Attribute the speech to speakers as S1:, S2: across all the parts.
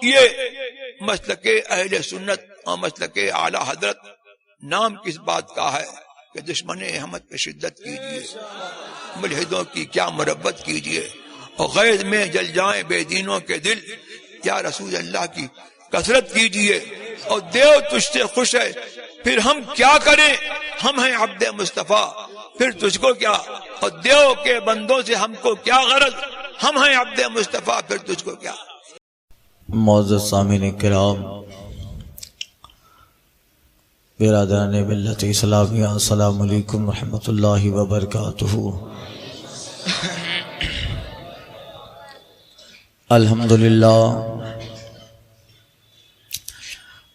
S1: یہ مسلک اہل سنت اور مسلک اعلی حضرت نام کس بات کا ہے کہ دشمن احمد پہ شدت کیجیے، ملحدوں کی کیا مربت کیجیے، اور غیظ میں جل جائیں بے دینوں کے دل، یا رسول اللہ کی کثرت کیجیے، اور دیو تجھ سے خوش ہے، پھر ہم کیا کریں، ہم ہیں عبد مصطفیٰ، پھر تجھ کو کیا، اور دیو کے بندوں سے ہم کو کیا غرض، ہم ہیں عبد مصطفیٰ، پھر تجھ کو کیا۔
S2: معزز سامعین کرام، برادران ملت اسلامیہ، السلام علیکم ورحمۃ اللہ وبرکاتہ۔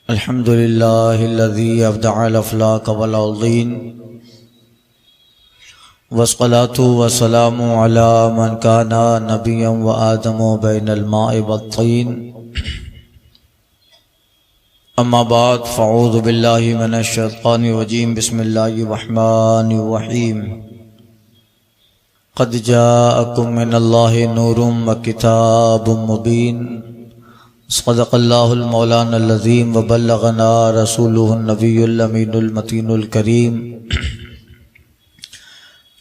S2: الحمدللہ الذی ابدع الافلاک والارضین، والصلاة والسلام علی من کان نبیا وآدم بین الماء والطین، اما بعد فاعوذ باللہ من الشیطان الرجیم، بسم اللہ الرحمن الرحیم۔ قد جاءکم من اللہ نور وکتاب مبین، صدق اللہ المولانا العظیم وبلغنا رسولہ النبی الامین المتین الکریم،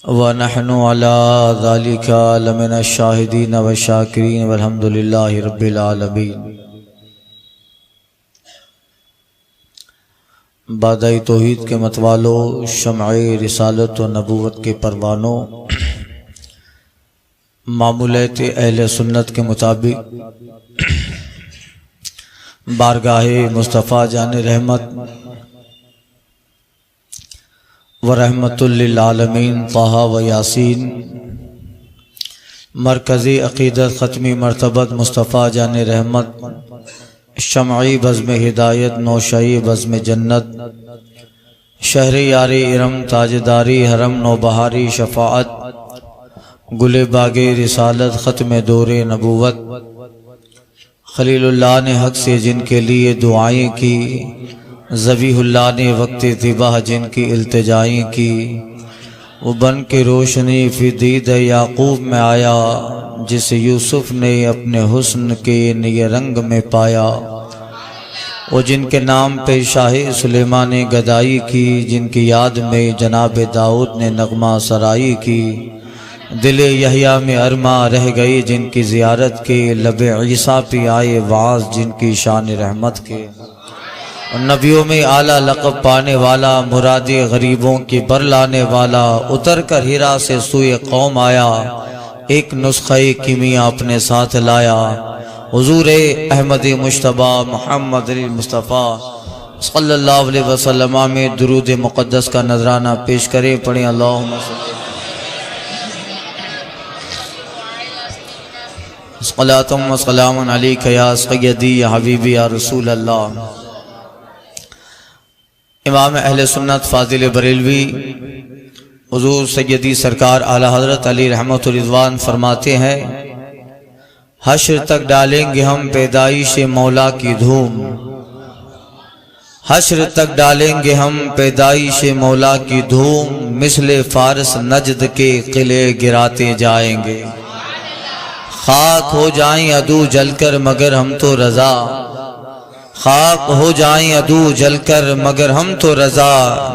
S2: ونحن علی ذلک لمن الشاہدین والشاکرین، والحمد للہ رب العالمین۔ بادۂ توحید کے متوالو، شمع رسالت و نبوت کے پروانوں، معمولات اہل سنت کے مطابق بارگاہ مصطفیٰ جان رحمت و رحمت للعالمین طہ و یاسین، مرکزی عقیدت ختمی مرتبت مصطفیٰ جان رحمت، شمعی بزم ہدایت نوشئی بزم جنت، شہر یاری ارم تاجداری حرم نوبہاری شفاعت، گل باغ رسالت ختم دور نبوت، خلیل اللہ نے حق سے جن کے لیے دعائیں کی، ذبیح اللہ نے وقت ذبح جن کی التجائیں کی، وہ بن کے روشنی فی دید یعقوب میں آیا، جس یوسف نے اپنے حسن کے نئے رنگ میں پایا، وہ جن کے نام پہ شاہ سلیمان نے گدائی کی، جن کی یاد میں جناب داؤد نے نغمہ سرائی کی، دل یحییٰ میں ارما رہ گئی جن کی زیارت کے، لب عیسیٰ پہ آئے واعظ جن کی شان رحمت کے، اور نبیوں میں اعلیٰ لقب پانے والا، مراد غریبوں کی برلانے والا، اتر کر ہیرا سے سوئے قوم آیا، ایک نسخہ کیمیا اپنے ساتھ لایا، حضور احمد مجتبیٰ محمد مصطفیٰ صلی اللہ علیہ وسلم میں درود مقدس کا نذرانہ پیش کریں، پڑھیں اللہم صلاۃ و سلام علیک یا سیدی یا حبیبی یا رسول اللہ۔ امام اہل سنت فاضل بریلوی حضور سیدی سرکار اعلیٰ حضرت علی رحمت رضوان فرماتے ہیں، حشر تک ڈالیں گے ہم پیدائش مولا کی دھوم، حشر تک ڈالیں گے ہم پیدائش مولا کی دھوم، مثل فارس نجد کے قلعے گراتے جائیں گے، خاک ہو جائیں عدو جل کر مگر ہم تو رضا، خاک ہو جائیں عدو جل کر مگر ہم تو رضا،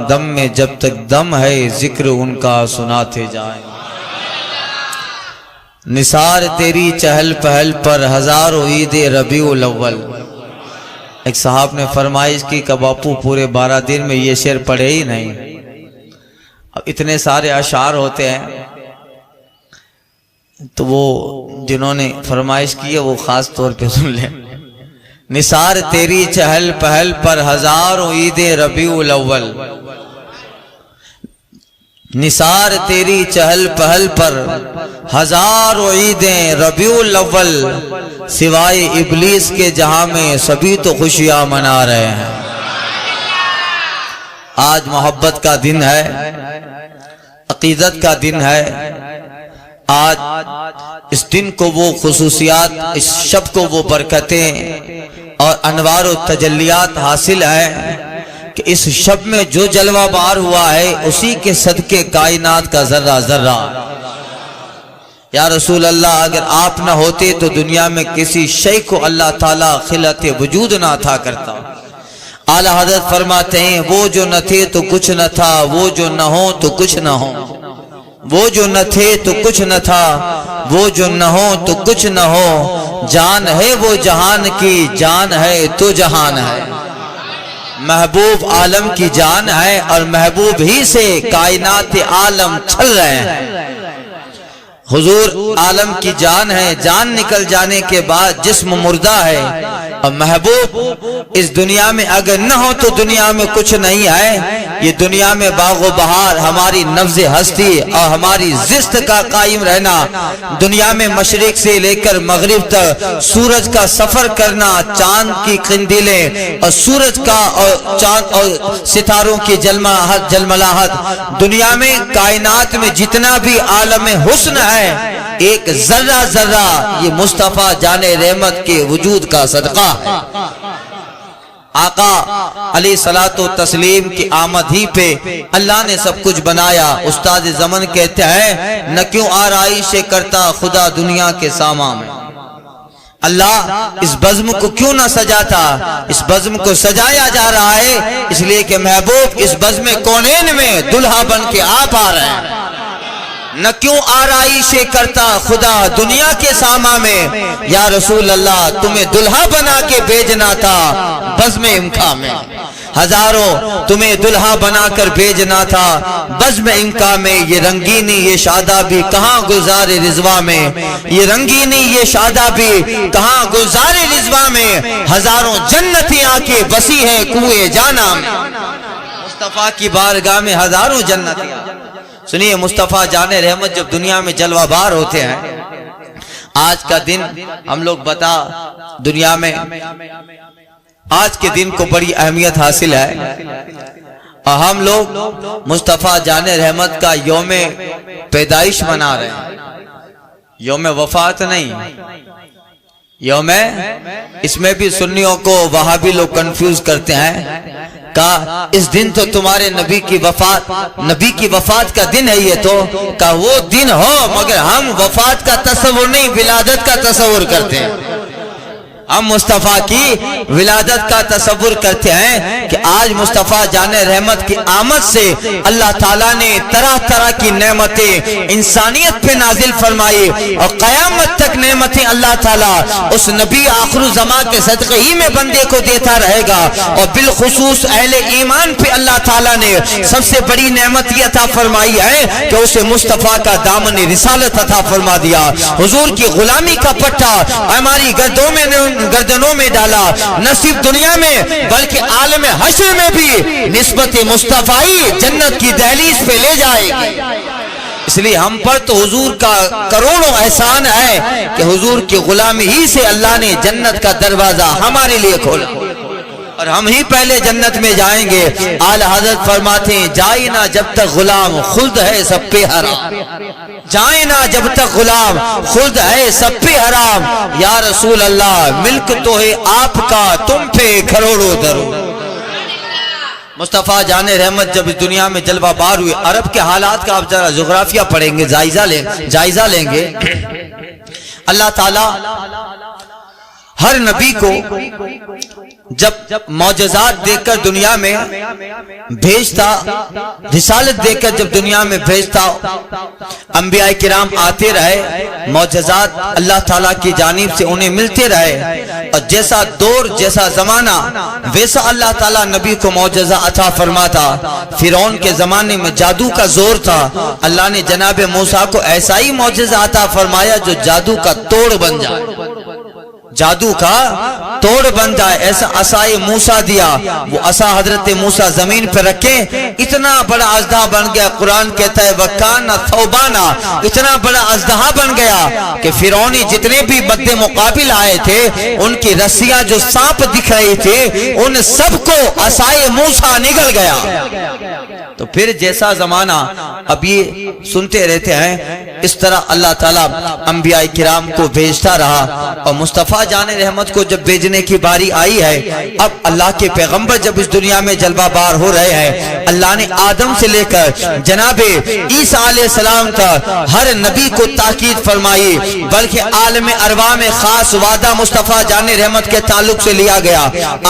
S2: دم میں جب تک دم ہے ذکر ان کا سناتے جائیں، نثار تیری چہل پہل پر ہزاروں عید ربیع الاول۔ ایک صاحب نے فرمائش کی کہ باپو پورے 12 دن میں یہ شعر پڑھے ہی نہیں، اب اتنے سارے اشعار ہوتے ہیں، تو وہ جنہوں نے فرمائش کی ہے وہ خاص طور پہ سن لیں، نثار تیری چہل پہل پر ہزاروں عید ربیع الاول، نثار تیری چہل پہل پر ہزاروں عیدیں ربیع الاول، سوائے ابلیس کے جہاں میں سبھی تو خوشیاں منا رہے ہیں۔ آج محبت کا دن ہے، عقیدت کا دن ہے، آج اس دن کو وہ خصوصیات، اس شب کو وہ برکتیں اور انوار و تجلیات حاصل ہیں کہ اس شب میں جو جلوہ بار ہوا ہے اسی کے صدقے کائنات کا ذرہ ذرہ یا رسول اللہ اگر آپ نہ ہوتے تو دنیا میں کسی شے کو اللہ تعالیٰ خلعت وجود نہ عطا کرتا۔ اعلیٰ حضرت فرماتے ہیں وہ جو نہ تھے تو کچھ نہ تھا، وہ جو نہ ہو تو کچھ نہ ہو، وہ جو نہ تھے تو کچھ نہ تھا، وہ جو نہ ہو تو کچھ نہ ہو، جان ہے وہ جہان کی، جان ہے تو جہان ہے۔ محبوب عالم کی جان ہے اور محبوب ہی سے کائنات عالم چل رہے ہیں۔ حضور عالم کی جان ہے، جان نکل جانے کے بعد جسم مردہ ہے، اور محبوب اس دنیا میں اگر نہ ہو تو دنیا میں کچھ نہیں ہے۔ یہ دنیا میں باغ و بہار، ہماری نبض ہستی اور ہماری زست کا قائم رہنا، دنیا میں مشرق سے لے کر مغرب تک سورج کا سفر کرنا، چاند کی قندیلیں اور سورج کا اور چاند اور ستاروں کی جلملاہٹ، دنیا میں کائنات میں جتنا بھی عالم حسن ہے، ایک ذرہ ذرہ یہ مصطفیٰ جان رحمت کے وجود کا صدقہ ہے۔ آقا علیہ الصلوۃ والتسلیم کی آمد ہی پہ اللہ نے سب کچھ بنایا۔ استاد زمن کہتے ہیں نہ کیوں آرائش کرتا خدا دنیا کے ساما میں، اللہ اس بزم کو کیوں نہ سجاتا؟ اس بزم کو سجایا جا رہا ہے اس لیے کہ محبوب اس بزم کونین میں دلہا بن کے آپ آ رہے ہیں۔ نہ کیوں آرائش کرتا خدا دنیا کے ساما میں، یا رسول اللہ تمہیں دلہا بنا کے بھیجنا تھا بزم امکا میں، ہزاروں تمہیں دلہا بنا کر بھیجنا تھا بزم امکا میں۔ یہ رنگینی یہ شادابی کہاں گزار رضوا میں، یہ رنگینی یہ شادابی کہاں گزار رضوا میں، ہزاروں جنتی آ کے بسی ہے کوئے جانا میں۔ مصطفیٰ کی بارگاہ میں ہزاروں جنتی آ، سنیے مصطفیٰ جان رحمت جب دنیا میں جلوہ بار ہوتے ہیں، آج کا دن ہم لوگ بتا دنیا میں آج کے دن کو بڑی اہمیت حاصل ہے، اور ہم لوگ مصطفیٰ جان رحمت کا یوم پیدائش منا رہے ہیں، یوم وفات نہیں۔ یوم اس میں بھی سنیوں کو وہابی لوگ کنفیوز کرتے ہیں، کہا اس دن تو تمہارے نبی کی وفات کا دن ہے، یہ تو کہا وہ دن ہو مگر ہم وفات کا تصور نہیں ولادت کا تصور کرتے ہیں۔ ہم مصطفیٰ کی ولادت کا تصور کرتے ہیں کہ آج مصطفیٰ جان رحمت کی آمد سے اللہ تعالیٰ نے طرح طرح کی نعمتیں انسانیت پہ نازل فرمائی، اور قیامت تک نعمتیں اللہ تعالیٰ اس نبی آخر الزمان کے صدقے ہی میں بندے کو دیتا رہے گا۔ اور بالخصوص اہل ایمان پہ اللہ تعالیٰ نے سب سے بڑی نعمت یہ عطا فرمائی ہے کہ اسے مصطفیٰ کا دامن رسالت عطا فرما دیا، حضور کی غلامی کا پٹا ہماری گردنوں میں ڈالا، نہ صرف دنیا میں بلکہ عالم حشر میں بھی نسبت مصطفی جنت کی دہلیز پہ لے جائے گی۔ اس لیے ہم پر تو حضور کا کروڑوں احسان ہے کہ حضور کی غلامی ہی سے اللہ نے جنت کا دروازہ ہمارے لیے کھولا، اور ہم ہی پہلے جنت میں جائیں گے۔ اعلیٰ حضرت فرماتے ہیں جائے نہ جب تک غلام خلد ہے سب پہ حرام، جائے نہ جب تک غلام خلد ہے سب پہ حرام، یا رسول اللہ ملک تو ہے آپ کا تم پہ کروڑوں درو۔ مصطفیٰ جان رحمت جب اس دنیا میں جلوہ بار ہوئے، عرب کے حالات کا آپ ذرا جغرافیہ پڑھیں گے، جائزہ لیں گے، اللہ تعالیٰ ہر نبی کو جب معجزات دیکھ کر دنیا میں بھیجتا، رسالت دے کر جب دنیا میں بھیجتا، انبیاء کرام آتے رہے، معجزات اللہ تعالیٰ کی جانب سے انہیں ملتے رہے، اور جیسا دور جیسا زمانہ ویسا اللہ تعالیٰ نبی کو معجزہ عطا فرماتا۔ فرعون کے زمانے میں جادو کا زور تھا، اللہ نے جناب موسیٰ کو ایسا ہی معجزہ عطا فرمایا جو جادو کا توڑ بن جائے، جادو کا توڑ بن جائے، ایسا عصائے موسیٰ دیا، وہ عصا حضرت موسیٰ زمین پہ رکھے، اتنا بڑا اژدہا بن گیا، قرآن کہتا ہے وَكَانَ ثَوْبَانًا، اتنا بڑا اژدہا بن گیا کہ فرعونی جتنے بھی مد مقابل آئے تھے ان کی رسیاں جو سانپ دکھ رہی تھے ان سب کو عصائے موسیٰ نگل گیا۔ تو پھر جیسا زمانہ اب یہ سنتے رہتے ہیں، اس طرح اللہ تعالیٰ انبیاء کرام کو بھیجتا رہا، اور مصطفیٰ جان رحمت کو جب بھیجنے کی باری آئی ہے، اب اللہ کے پیغمبر جب اس دنیا میں جلوہ بار ہو رہے ہیں، اللہ نے آدم سے لے کر جناب عیسیٰ علیہ السلام تک ہر نبی کو تاکید فرمائی، بلکہ عالم ارواح میں خاص وعدہ مصطفیٰ جان رحمت کے تعلق سے لیا گیا۔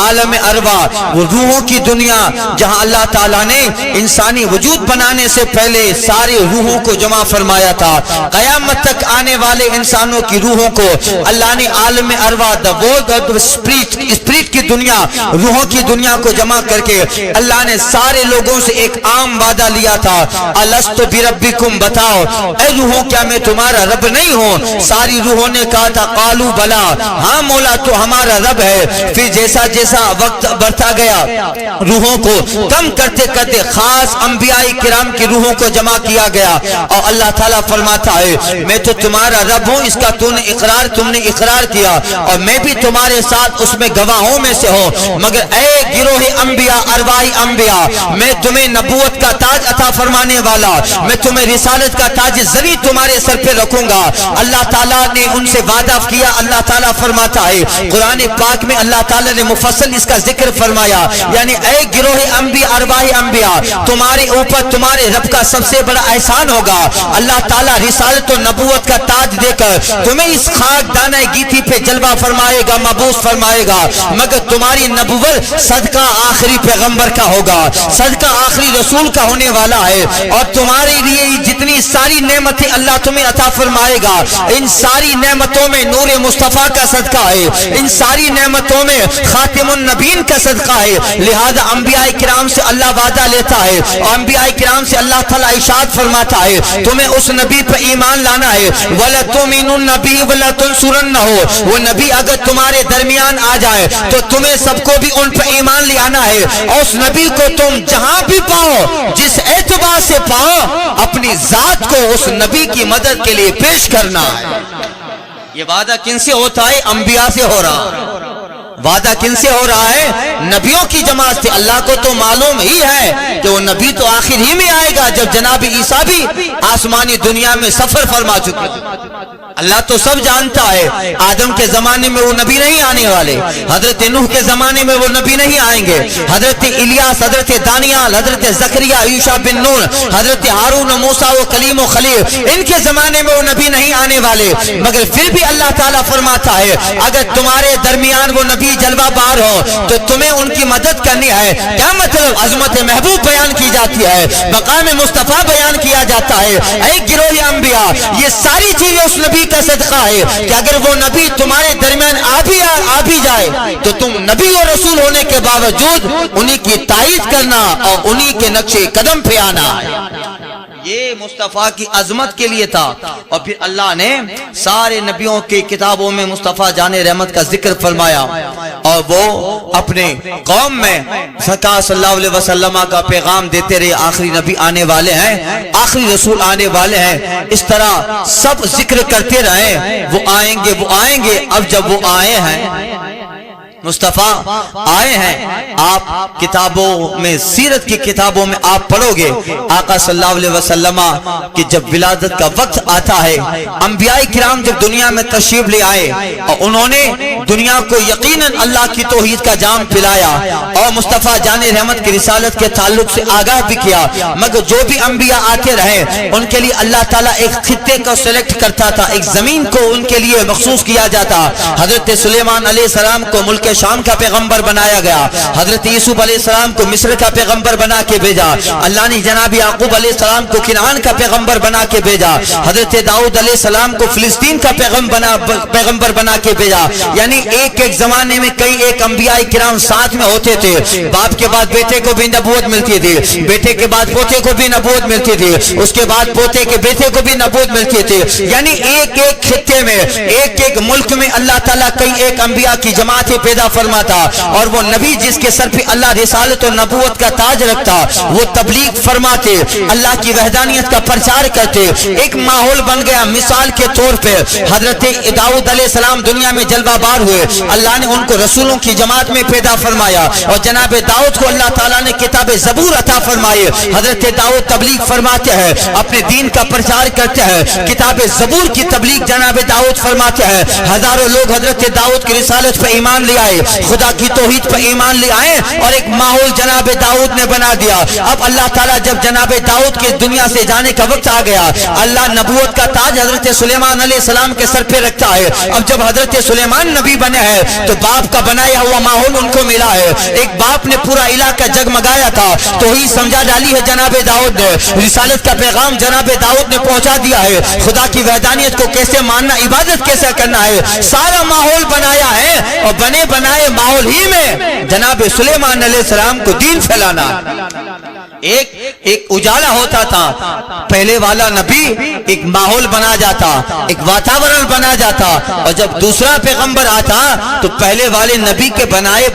S2: عالم ارواح وہ روحوں کی دنیا جہاں اللہ تعالیٰ نے انسانی وجود بنانے سے پہلے ساری روحوں کو جمع فرمایا تھا، قیامت تک آنے والے انسانوں کی روحوں کو اللہ نے عالم ارواح اسپرٹ کی دنیا، روحوں کی دنیا کو جمع کر کے اللہ نے سارے لوگوں سے ایک عام وعدہ لیا تھا، الست بربکم، بتاؤ اے روحوں کیا میں تمہارا رب نہیں ہوں؟ ساری روحوں نے کہا تھا قالوا بلا، ہاں مولا تو ہمارا رب ہے۔ پھر جیسا جیسا وقت بڑھتا گیا، روحوں کو کم کرتے کرتے خاص انبیاء کرام کی روحوں کو جمع کیا گیا، اور اللہ تعالیٰ فرماتا ہے میں تو تمہارا رب ہوں، اس کا تم نے اقرار کیا، اور میں بھی تمہارے ساتھ اس میں گواہوں میں سے ہوں، مگر اے گروہ انبیاء، ارواحی انبیاء، میں تمہیں نبوت کا تاج عطا فرمانے والا، میں تمہیں رسالت کا تاج زری تمہارے سر پہ رکھوں گا۔ اللہ تعالیٰ نے ان سے وعدہ کیا۔ اللہ تعالیٰ فرماتا ہے قرآن پاک میں، اللہ تعالیٰ نے مفصل اس کا ذکر فرمایا، یعنی اے گروہ انبیاء، ارواحی انبیاء، تمہارے اوپر تمہارے رب کا سب سے بڑا احسان ہوگا، اللہ تعالیٰ رسالت و نبوت کا تاج دے کر تمہیں اس خاک دانہ گیتی پہ جلوہ فرمائے گا، مبعوث فرمائے گا، مگر تمہاری نبوت صدقہ آخری پیغمبر کا ہوگا، صدقہ آخری رسول کا ہونے والا ہے، اور تمہارے لیے جتنی ساری نعمتیں اللہ تمہیں عطا فرمائے گا، ان ساری نعمتوں میں نور مصطفیٰ کا صدقہ ہے، ان ساری نعمتوں میں خاتم النبیین کا صدقہ ہے۔ لہذا انبیاء کرام سے اللہ وعدہ لیتا ہے، اور انبیاء کرام سے اللہ تعالیٰ ارشاد فرماتا ہے تمہیں اس نبی پر ایمان لانا ہے، وَلَتُؤْمِنُنَّ بِهِ وَلَتَنْصُرُنَّهُ، وہ نبی اگر تمہارے درمیان آ جائے تو تمہیں سب کو بھی ان پر ایمان لے آنا ہے، اور اس نبی کو تم جہاں بھی پاؤ، جس اعتبار سے پاؤ، اپنی ذات کو اس نبی کی مدد کے لیے پیش کرنا ہے۔ یہ وعدہ کن سے ہوتا ہے؟ انبیاء سے ہو رہا۔ وعدہ کن سے ہو رہا ہے؟ نبیوں کی جماعت سے۔ اللہ کو تو معلوم ہی ہے کہ وہ نبی تو آخر ہی میں آئے گا، جب جناب عیسیٰ بھی آسمانی دنیا میں سفر فرما چکے۔ اللہ تو سب جانتا ہے آدم کے زمانے میں وہ نبی نہیں آنے والے، حضرت نوح کے زمانے میں وہ نبی نہیں آئیں گے، حضرت الیاس، حضرت دانیال، حضرت زکریا، یوشع بن نون، حضرت ہارون و موسیٰ و کلیم و خلیل، ان کے زمانے میں وہ نبی نہیں آنے والے، مگر پھر بھی اللہ تعالیٰ فرماتا ہے اگر تمہارے درمیان وہ نبی جلوہ بار ہو تو تمہیں ان کی مدد کرنی ہے۔ کیا مطلب؟ عظمت محبوب بیان کی جاتی ہے، مقام مصطفیٰ بیان کیا جاتا ہے۔ اے گروہ انبیاء، یہ ساری چیزیں اس نبی کا صدقہ ہے کہ اگر وہ نبی تمہارے درمیان آ بھی جائے تو تم نبی اور رسول ہونے کے باوجود انہی کی تائید کرنا اور انہی کے نقش قدم پہ آنا۔ یہ مصطفیٰ کی عظمت کے لیے تھا، اور پھر اللہ نے سارے نبیوں کی کتابوں میں مصطفیٰ جان رحمت کا ذکر فرمایا، اور وہ اپنے قوم میں سرکار صلی اللہ علیہ وسلم کا پیغام دیتے رہے، آخری نبی آنے والے ہیں، آخری رسول آنے والے ہیں، اس طرح سب ذکر کرتے رہے، وہ آئیں گے۔ اب جب وہ آئے ہیں، مصطفیٰ آئے ہیں، آپ کتابوں میں، سیرت کی کتابوں میں آپ پڑھو گے آقا صلی اللہ علیہ وسلم کہ جب ولادت کا وقت آتا ہے، انبیاء کرام جب دنیا میں تشریف لے آئے اور انہوں نے دنیا کو یقیناً اللہ کی توحید کا جام پلایا اور مصطفیٰ جان رحمت کی رسالت کے تعلق سے آگاہ بھی کیا، مگر جو بھی انبیاء آتے رہے ان کے لیے اللہ تعالیٰ ایک خطے کو سلیکٹ کرتا تھا، ایک زمین کو ان کے لیے مخصوص کیا جاتا۔ حضرت سلیمان علیہ السلام کو ملک شام کا پیغمبر بنایا گیا، حضرت یوسف علیہ السلام کو مصر کا پیغمبر بنا کے بھیجا، اللہ نے جناب یعقوب علیہ السلام کو کنعان کا پیغمبر بنا کے بھیجا، حضرت داؤد علیہ السلام کو فلسطین کا پیغمبر بنا کے بھیجا، یعنی ایک ایک زمانے میں کئی ایک انبیاء کرام ساتھ میں ہوتے تھے، باپ کے بعد بیٹے کو بھی نبوت ملتی تھی، بیٹے کے بعد پوتے کو بھی نبوت ملتی تھی، اس کے بعد پوتے کے بیٹے کو بھی نبوت ملتی تھی، یعنی ایک ایک خطے میں، ایک ایک ملک میں اللہ تعالیٰ کئی ایک انبیاء کی جماعتیں پیدا پیدا فرماتا، اور وہ نبی جس کے سر پہ اللہ رسالت و نبوت کا تاج رکھتا، وہ تبلیغ فرماتے، اللہ کی وحدانیت کا پرچار کرتے۔ ایک ماحول بن گیا مثال کے طور پہ، حضرت داؤد علیہ السلام دنیا میں جلوہ بار ہوئے، اللہ نے ان کو رسولوں کی جماعت میں پیدا فرمایا، اور جناب داؤد کو اللہ تعالیٰ نے کتاب زبور عطا فرمائے۔ حضرت داؤد تبلیغ فرماتے ہیں، اپنے دین کا پرچار کرتے ہیں، کتاب زبور کی تبلیغ جناب داؤد فرماتے ہیں۔ ہزاروں لوگ حضرت داؤد کی رسالت پر ایمان لے آئے، خدا کی توحید پر ایمان لے آئے، اور ایک ماحول جناب داؤد نے بنا دیا۔ اب اللہ تعالیٰ جب جناب داؤد کے دنیا سے جانے کا وقت آ گیا، اللہ نبوت کا تاج حضرت سلیمان علیہ السلام کے سر پہ رکھتا ہے۔ اب جب حضرت سلیمان نبی بنے ہیں تو باپ کا بنایا ہوا ماحول ان کو ملا ہے۔ ایک باپ نے پورا علاقہ جگمگایا تھا، توحید سمجھا ڈالی ہے جناب داؤد نے، رسالت کا پیغام جناب داؤد نے پہنچا دیا ہے، خدا کی وحدانیت کو کیسے ماننا، عبادت کیسے کرنا ہے، سارا ماحول بنایا ہے، اور بنے بنائے ماحول ہی میں جناب سلیمان علیہ السلام کو دین پھیلانا۔ ایک اجالا ہوتا تھا، پہلے والا نبی ایک ماحول بنا جاتا، ایک واتاورن بنا جاتا، اور جب دوسرا پیغمبر آتا تو پہلے والے نبی کے بنائے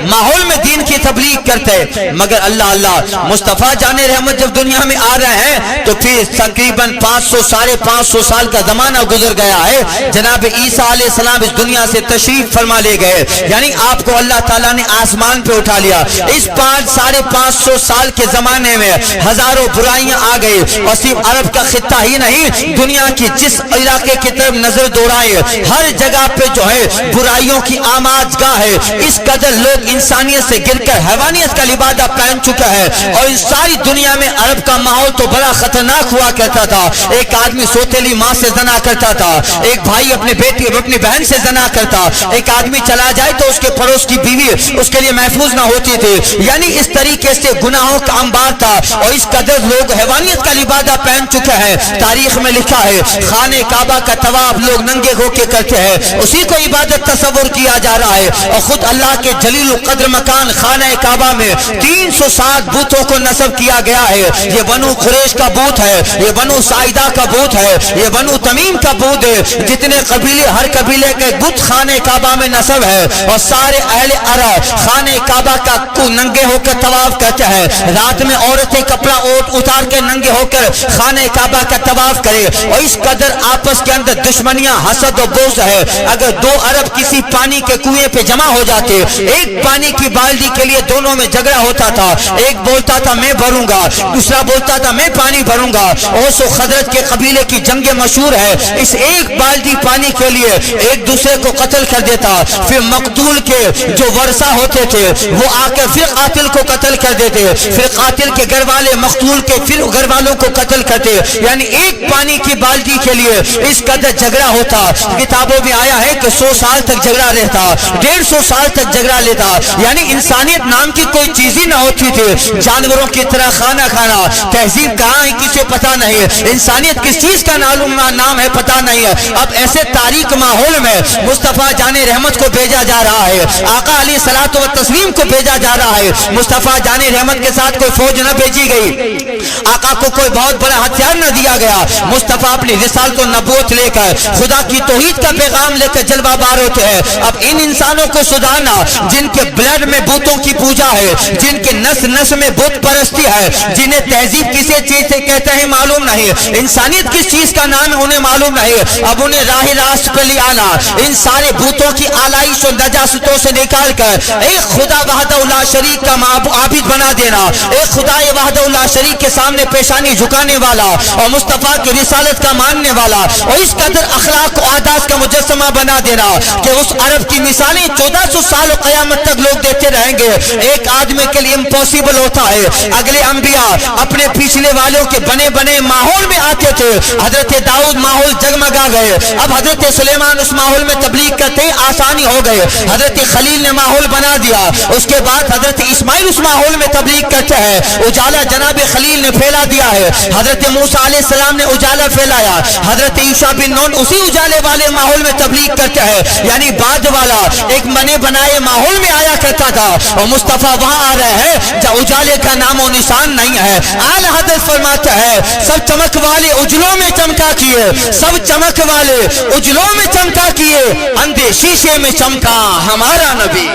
S2: ماحول میں دین کی تبلیغ کرتے۔ مگر اللہ مصطفیٰ جان رحمت جب دنیا میں آ رہے ہیں تو پھر تقریباً 500 سال کا زمانہ گزر گیا ہے۔ جناب عیسیٰ علیہ السلام اس دنیا سے تشریف فرما لے گئے، یعنی آپ کو اللہ تعالیٰ نے آسمان پہ اٹھا لیا۔ اس 500 سال کے زمانے میں ہزاروں برائیاں آ گئی، اور صرف عرب کا خطہ ہی نہیں، دنیا کی جس علاقے کی طرف نظر دوڑائے ہر جگہ پہ جو ہے برائیوں کی آماج گاہ ہے۔ اس قدر لوگ انسانیت سے گر کر حیوانیت کا لبادہ پہن چکا ہے، اور اس ساری دنیا میں عرب کا ماحول تو بڑا خطرناک ہوا کرتا تھا۔ ایک آدمی سوتیلی ماں سے زنا کرتا تھا، ایک بھائی اپنے بیٹی اپنی بہن سے زنا کرتا، ایک آدمی چلا جائے تو اس کے پڑوس کی بیوی اس کے لیے محفوظ نہ ہوتی تھی، یعنی اس طریقے سے گناہوں کا انبار تھا، اور اس قدر لوگ حیوانیت کا لبادہ پہن چکے ہیں۔ تاریخ میں لکھا ہے خانہ کعبہ کا طواف لوگ ننگے ہو کے کرتے ہیں، اسی کو عبادت تصور کیا جا رہا ہے، اور خود اللہ کے جلیل القدر مکان خانہ کعبہ میں 307 بتوں کو نصب کیا گیا ہے۔ یہ بنو قریش کا بت ہے، یہ بنو سائدہ کا بت ہے، یہ بنو تمیم کا بت ہے، جتنے قبیلے ہر قبیلے کے بت خانہ کعبہ میں نصب ہے، اور سارے اہل عرب خانہ کعبہ کا ننگے ہو کر طواف کرتے ہیں۔ رات میں عورتیں کپڑا اتار کے ننگے ہو کر خانہ کعبہ کا طواف کرے، اور اس قدر آپس کے اندر دشمنیاں حسد و بغض ہے۔ اگر دو عرب کسی پانی کے کنویں پہ جمع ہو جاتے، ایک پانی کی بالٹی کے لیے دونوں میں جھگڑا ہوتا تھا، ایک بولتا تھا میں بھروں گا، دوسرا بولتا تھا میں پانی بھروں گا۔ اوس و خزرج کے قبیلے کی جنگیں مشہور ہے، اس ایک بالٹی پانی کے لیے ایک دوسرے کو قتل کر دیتا، پھر مقتول کے جو ورثہ ہوتے تھے وہ آ کے پھر قاتل کو قتل کر دیتے، پھر قاتل کے گھر والے مقتول کے پھر گھر والوں کو قتل کرتے، یعنی ایک پانی کی بالٹی کے لیے اس قدر جھگڑا ہوتا۔ کتابوں میں آیا ہے کہ 100 سال تک جھگڑا رہتا، 150 سال تک جھگڑا لیتا، یعنی انسانیت نام کی کوئی چیز ہی نہ ہوتی تھی، جانوروں کی طرح کھانا کھانا۔ تہذیب کہاں ہے کسے پتا نہیں، انسانیت کس چیز کا نام ہے پتا نہیں ہے۔ اب ایسے تاریک ماحول میں مصطفیٰ جان رحمت کو بھیجا جا رہا ہے، آقا علیہ الصلوۃ والتسلیم کو بھیجا جا رہا ہے۔ مصطفیٰ جان رحمت کے ساتھ کوئی فوج نہ بھیجی گئی، آقا کو کوئی بہت بڑا ہتھیار نہ دیا گیا۔ مصطفیٰ اپنی رسالت و نبوت لے کر خدا کی توحید کا پیغام لے کر جلوہ بار ہوتے ہیں۔ اب ان انسانوں کو سدھارنا جن کے بلڈ میں بتوں کی پوجا ہے، جن کے نس نس میں بت پرستی ہے، جنہیں تہذیب کسی چیز سے کہتے ہیں معلوم نہیں، انسانیت کس چیز کا نام ہے انہیں معلوم نہیں، اب انہیں راہ راست پہ لے آنا، ان سارے بتوں کی آلائش و نجاستوں سے نکال کر ایک خدا وحدہ لا شریک کا عابد بنا دینا، ایک خدا وحدہ لا شریک کے سامنے پیشانی جھکانے والا اور مصطفیٰ کی رسالت کا ماننے والا، اور اس قدر اخلاق و عادات کا مجسمہ بنا دینا کہ اس عرب کی مثالیں 1400 سال قیامت تک لوگ دیتے رہیں گے۔ ایک آدمی کے لیے امپوسیبل ہوتا ہے، اگلے انبیاء اپنے پچھلے والوں کے بنے بنے ماحول میں آتے تھے، حضرت داؤد ماحول جگمگا گئے، اب حضرت سلیمان اس ماحول میں تبلیغ کرتے ہی آسانی ہو گئے، حضرت خلیل نے ماحول بنا دیا، اس کے بعد حضرت اسماعیل اس ماحول میں تبلیغ کرتے ہیں، ہے اجالا جناب خلیل نے پھیلا دیا ہے، حضرت موسیٰ علیہ السلام نے اجالا پھیلایا، حضرت عیسیٰ بن نون اسی اجالے والے ماحول میں تبلیغ کرتا ہے، یعنی بعد والا ایک بنے بنائے ماحول میں آیا کرتا تھا، اور مصطفیٰ وہاں آ رہے ہیں جہاں اجالے کا نام و نشان نہیں ہے۔ اعلیٰ حضرت فرماتا ہے سب چمک والے اجلوں میں چمکا کیے، سب چمک والے اجلوں میں چمکا کیے، اندھے شیشے میں چمکا ہمارا نبی،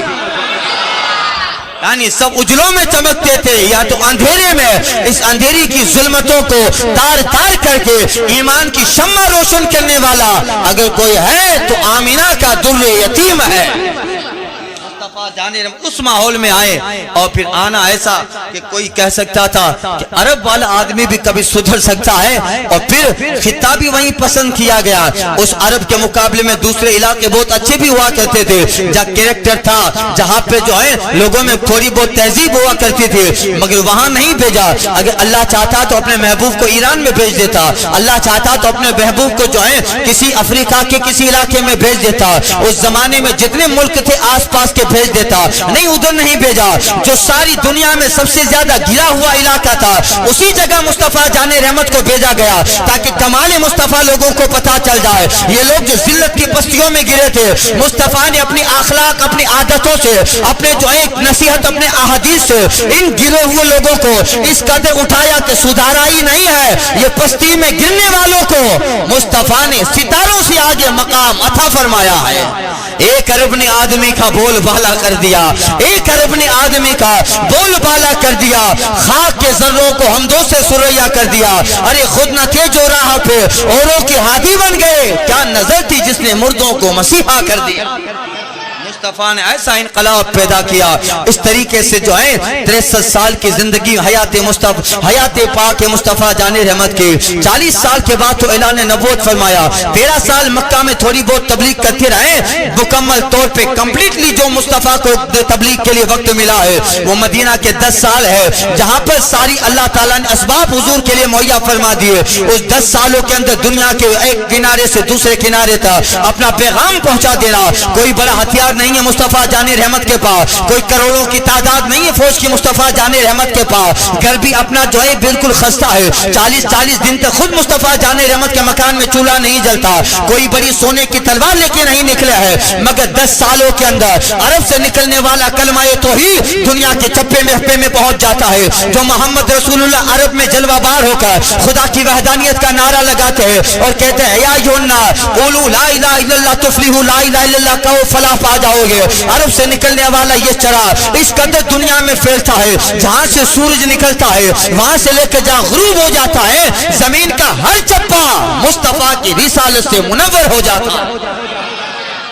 S2: یعنی سب اجلوں میں چمکتے تھے، یا تو اندھیرے میں اس اندھیری کی ظلمتوں کو تار تار کر کے ایمان کی شمع روشن کرنے والا اگر کوئی ہے تو آمینہ کا در یتیم ہے۔ اس ماحول میں آئے، اور پھر آنا ایسا کہ کوئی کہہ سکتا تھا کہ عرب والا آدمی بھی کبھی سدھر سکتا ہے، اور پھر خطہ بھی وہیں پسند کیا گیا۔ اس عرب کے مقابلے میں دوسرے علاقے بہت اچھے بھی ہوا کرتے تھے، جہاں کریکٹر تھا، جہاں پہ جو ہے لوگوں میں تھوڑی بہت تہذیب ہوا کرتی تھی، مگر وہاں نہیں بھیجا۔ اگر اللہ چاہتا تو اپنے محبوب کو ایران میں بھیج دیتا، اللہ چاہتا تو اپنے محبوب کو جو ہے کسی افریقہ کے کسی علاقے میں بھیج دیتا، اس زمانے میں جتنے ملک تھے آس پاس کے بھیج دیتا، نہیں ادھر نہیں بھیجا۔ جو ساری دنیا میں سب سے زیادہ گرا ہوا علاقہ تھا اسی جگہ مصطفیٰ جان رحمت کو بھیجا گیا، تاکہ کمال مصطفیٰ لوگوں کو پتا چل جائے۔ یہ لوگ جو ذلت کی پستیوں میں گرے تھے، مصطفیٰ نے اپنی اخلاق، اپنی عادتوں سے، اپنے جو ایک نصیحت، اپنے احادیث سے ان گرے ہوئے لوگوں کو اس قدر اٹھایا کہ سدھارا ہی نہیں ہے، یہ پستی میں گرنے والوں کو مصطفیٰ نے ستاروں سے آگے مقام عطا فرمایا ہے۔ ایک عرب نے آدمی کا بول بالا کر دیا، ایک عرب نے آدمی کا بول بالا کر دیا، خاک کے ذروں کو حمدوں سے سریا کر دیا۔ ارے خود نہ تھے جو راہ پہ اوروں کے ہادی بن گئے، کیا نظر تھی جس نے مردوں کو مسیحا کر دیا۔ مصطفیٰ نے ایسا انقلاب پیدا کیا، اس طریقے سے جو ہے 63 سال کی زندگی حیات پاک مصطفیٰ جان رحمت کی، 40 سال کے بعد تو اعلان نبوت فرمایا، 13 سال مکہ میں تھوڑی بہت تبلیغ کرتے رہے، مکمل طور پہ کمپلیٹلی جو مصطفیٰ کو تبلیغ کے لیے وقت ملا ہے وہ مدینہ کے 10 سال ہے، جہاں پر ساری اللہ تعالیٰ نے اسباب حضور کے لیے مہیا فرما دیے۔ اس 10 سالوں کے اندر دنیا کے ایک کنارے سے دوسرے کنارے تک اپنا پیغام پہنچا دینا۔ کوئی بڑا ہتھیار نہیں ہے مصطفیٰ جان رحمت کے پاس، کوئی کروڑوں کی تعداد نہیں ہے فوج کی مصطفیٰ جان رحمت کے پاس، گھر بھی اپنا جو ہے بالکل خستہ ہے، 40 دن تک خود مصطفیٰ جان رحمت کے مکان میں چولہا نہیں جلتا، کوئی بڑی سونے کی تلوار لے کے نہیں نکلا ہے، مگر 10 سالوں کے اندر عرب سے نکلنے والا کلمہ توحید دنیا کے چپے محپے میں پہنچ جاتا ہے۔ جو محمد رسول اللہ عرب میں جلوہ بار ہو کر خدا کی وحدانیت کا نعرہ لگاتے ہیں اور کہتے ہیں یا ایھا الناس قولوا لا الہ الا اللہ تفلحوا، لا الہ الا اللہ کہو فلاح پا جاؤ گے، عرب سے نکلنے والا یہ چراغ اس قدر دنیا میں پھیلتا ہے، جہاں سے سورج نکلتا ہے وہاں سے لے کے جہاں غروب ہو جاتا ہے، زمین کا ہر چپا مصطفیٰ کی رسالت سے منور ہو جاتا ہے۔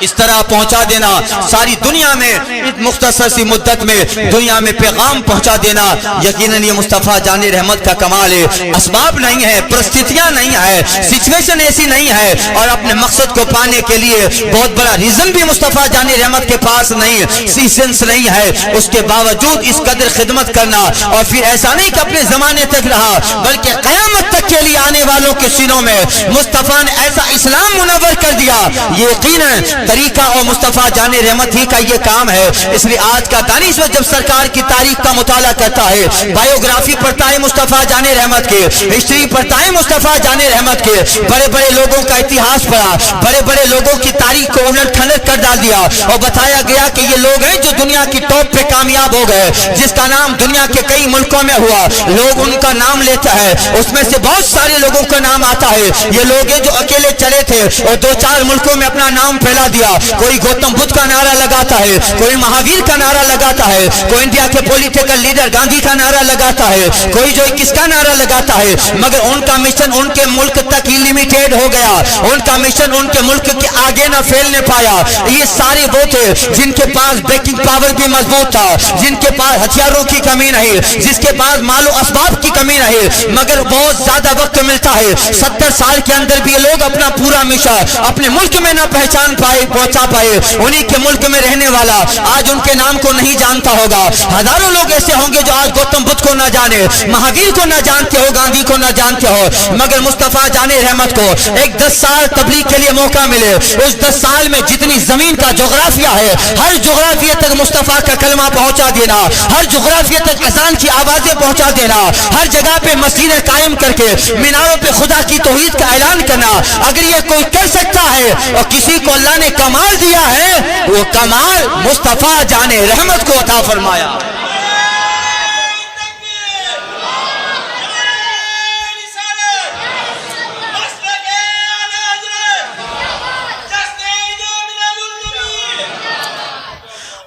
S2: اس طرح پہنچا دینا ساری دنیا میں، مختصر سی مدت میں دنیا میں پیغام پہنچا دینا، یقیناً یہ مصطفیٰ جان رحمت کا کمال ہے۔ اسباب نہیں ہے، پرستتیاں نہیں ہے، سچویشن ایسی نہیں ہے، اور اپنے مقصد کو پانے کے لیے بہت بڑا ریزن بھی مصطفیٰ جان رحمت کے پاس نہیں، سیسنس نہیں ہے، اس کے باوجود اس قدر خدمت کرنا، اور پھر ایسا نہیں کہ اپنے زمانے تک رہا بلکہ قیامت تک کے لیے آنے والوں کے سینوں میں مصطفیٰ نے ایسا اسلام منور کر دیا۔ یہ یقیناً طریقہ اور مصطفیٰ جان رحمت ہی کا یہ کام ہے۔ اس لیے آج کا دانشور جب سرکار کی تاریخ کا مطالعہ کرتا ہے، بایوگرافی پڑھتا ہے مصطفیٰ جان رحمت کے، ہسٹری پڑھتا ہے مصطفیٰ جان رحمت کے، بڑے بڑے لوگوں کا اتہاس پڑھا، بڑے بڑے لوگوں کی تاریخ کو الٹ پھلٹ کر ڈال دیا، اور بتایا گیا کہ یہ لوگ ہیں جو دنیا کی ٹاپ پہ کامیاب ہو گئے، جس کا نام دنیا کے کئی ملکوں میں ہوا، لوگ ان کا نام لیتا ہے، اس میں سے بہت سارے لوگوں کا نام آتا ہے۔ یہ لوگ ہیں جو اکیلے چلے تھے اور 2-4 ملکوں میں اپنا نام پھیلا دیا، کوئی گوتم بدھ کا نعرہ لگاتا ہے، کوئی مہاویر کا نعرہ لگاتا ہے، کوئی انڈیا کے پولیٹیکل لیڈر گاندھی کا نعرہ لگاتا ہے، کوئی جو کس کا نعرہ لگاتا ہے، مگر ان کا مشن ان کے ملک تک ہی لمیٹیڈ ہو گیا، ان کا مشن ان کے ملک کے آگے نہ پھیلنے پایا۔ یہ سارے وہ تھے جن کے پاس بیکنگ پاور بھی مضبوط تھا، جن کے پاس ہتھیاروں کی کمی نہیں، جس کے پاس مال و اسباب کی کمی نہیں، مگر بہت زیادہ وقت ملتا ہے، 70 سال کے اندر بھی لوگ اپنا پورا مشن اپنے ملک میں نہ پہچان پائے، پہنچا پائے، انہی کے ملک میں رہنے والا آج ان کے نام کو نہیں جانتا ہوگا۔ ہزاروں لوگ ایسے ہوں گے جو آج گوتم بدھ کو نہ جانے، مہاویر کو نہ جانتے ہو، گاندھی کو نہ جانتے ہو، مگر مصطفیٰ جان رحمت کو ایک 10 سال تبلیغ کے لیے موقع ملے، اس 10 سال میں جتنی زمین کا جغرافیہ ہے ہر جغرافیہ تک مصطفیٰ کا کلمہ پہنچا دینا، ہر جغرافیہ تک اذان کی آوازیں پہنچا دینا، ہر جگہ پہ مسجدیں قائم کر کے میناروں پہ خدا کی توحید کا اعلان کرنا، اگر یہ کوئی کر سکتا ہے اور کسی کو اللہ نے کمال دیا ہے، وہ کمال مصطفیٰ جان رحمت کو عطا فرمایا۔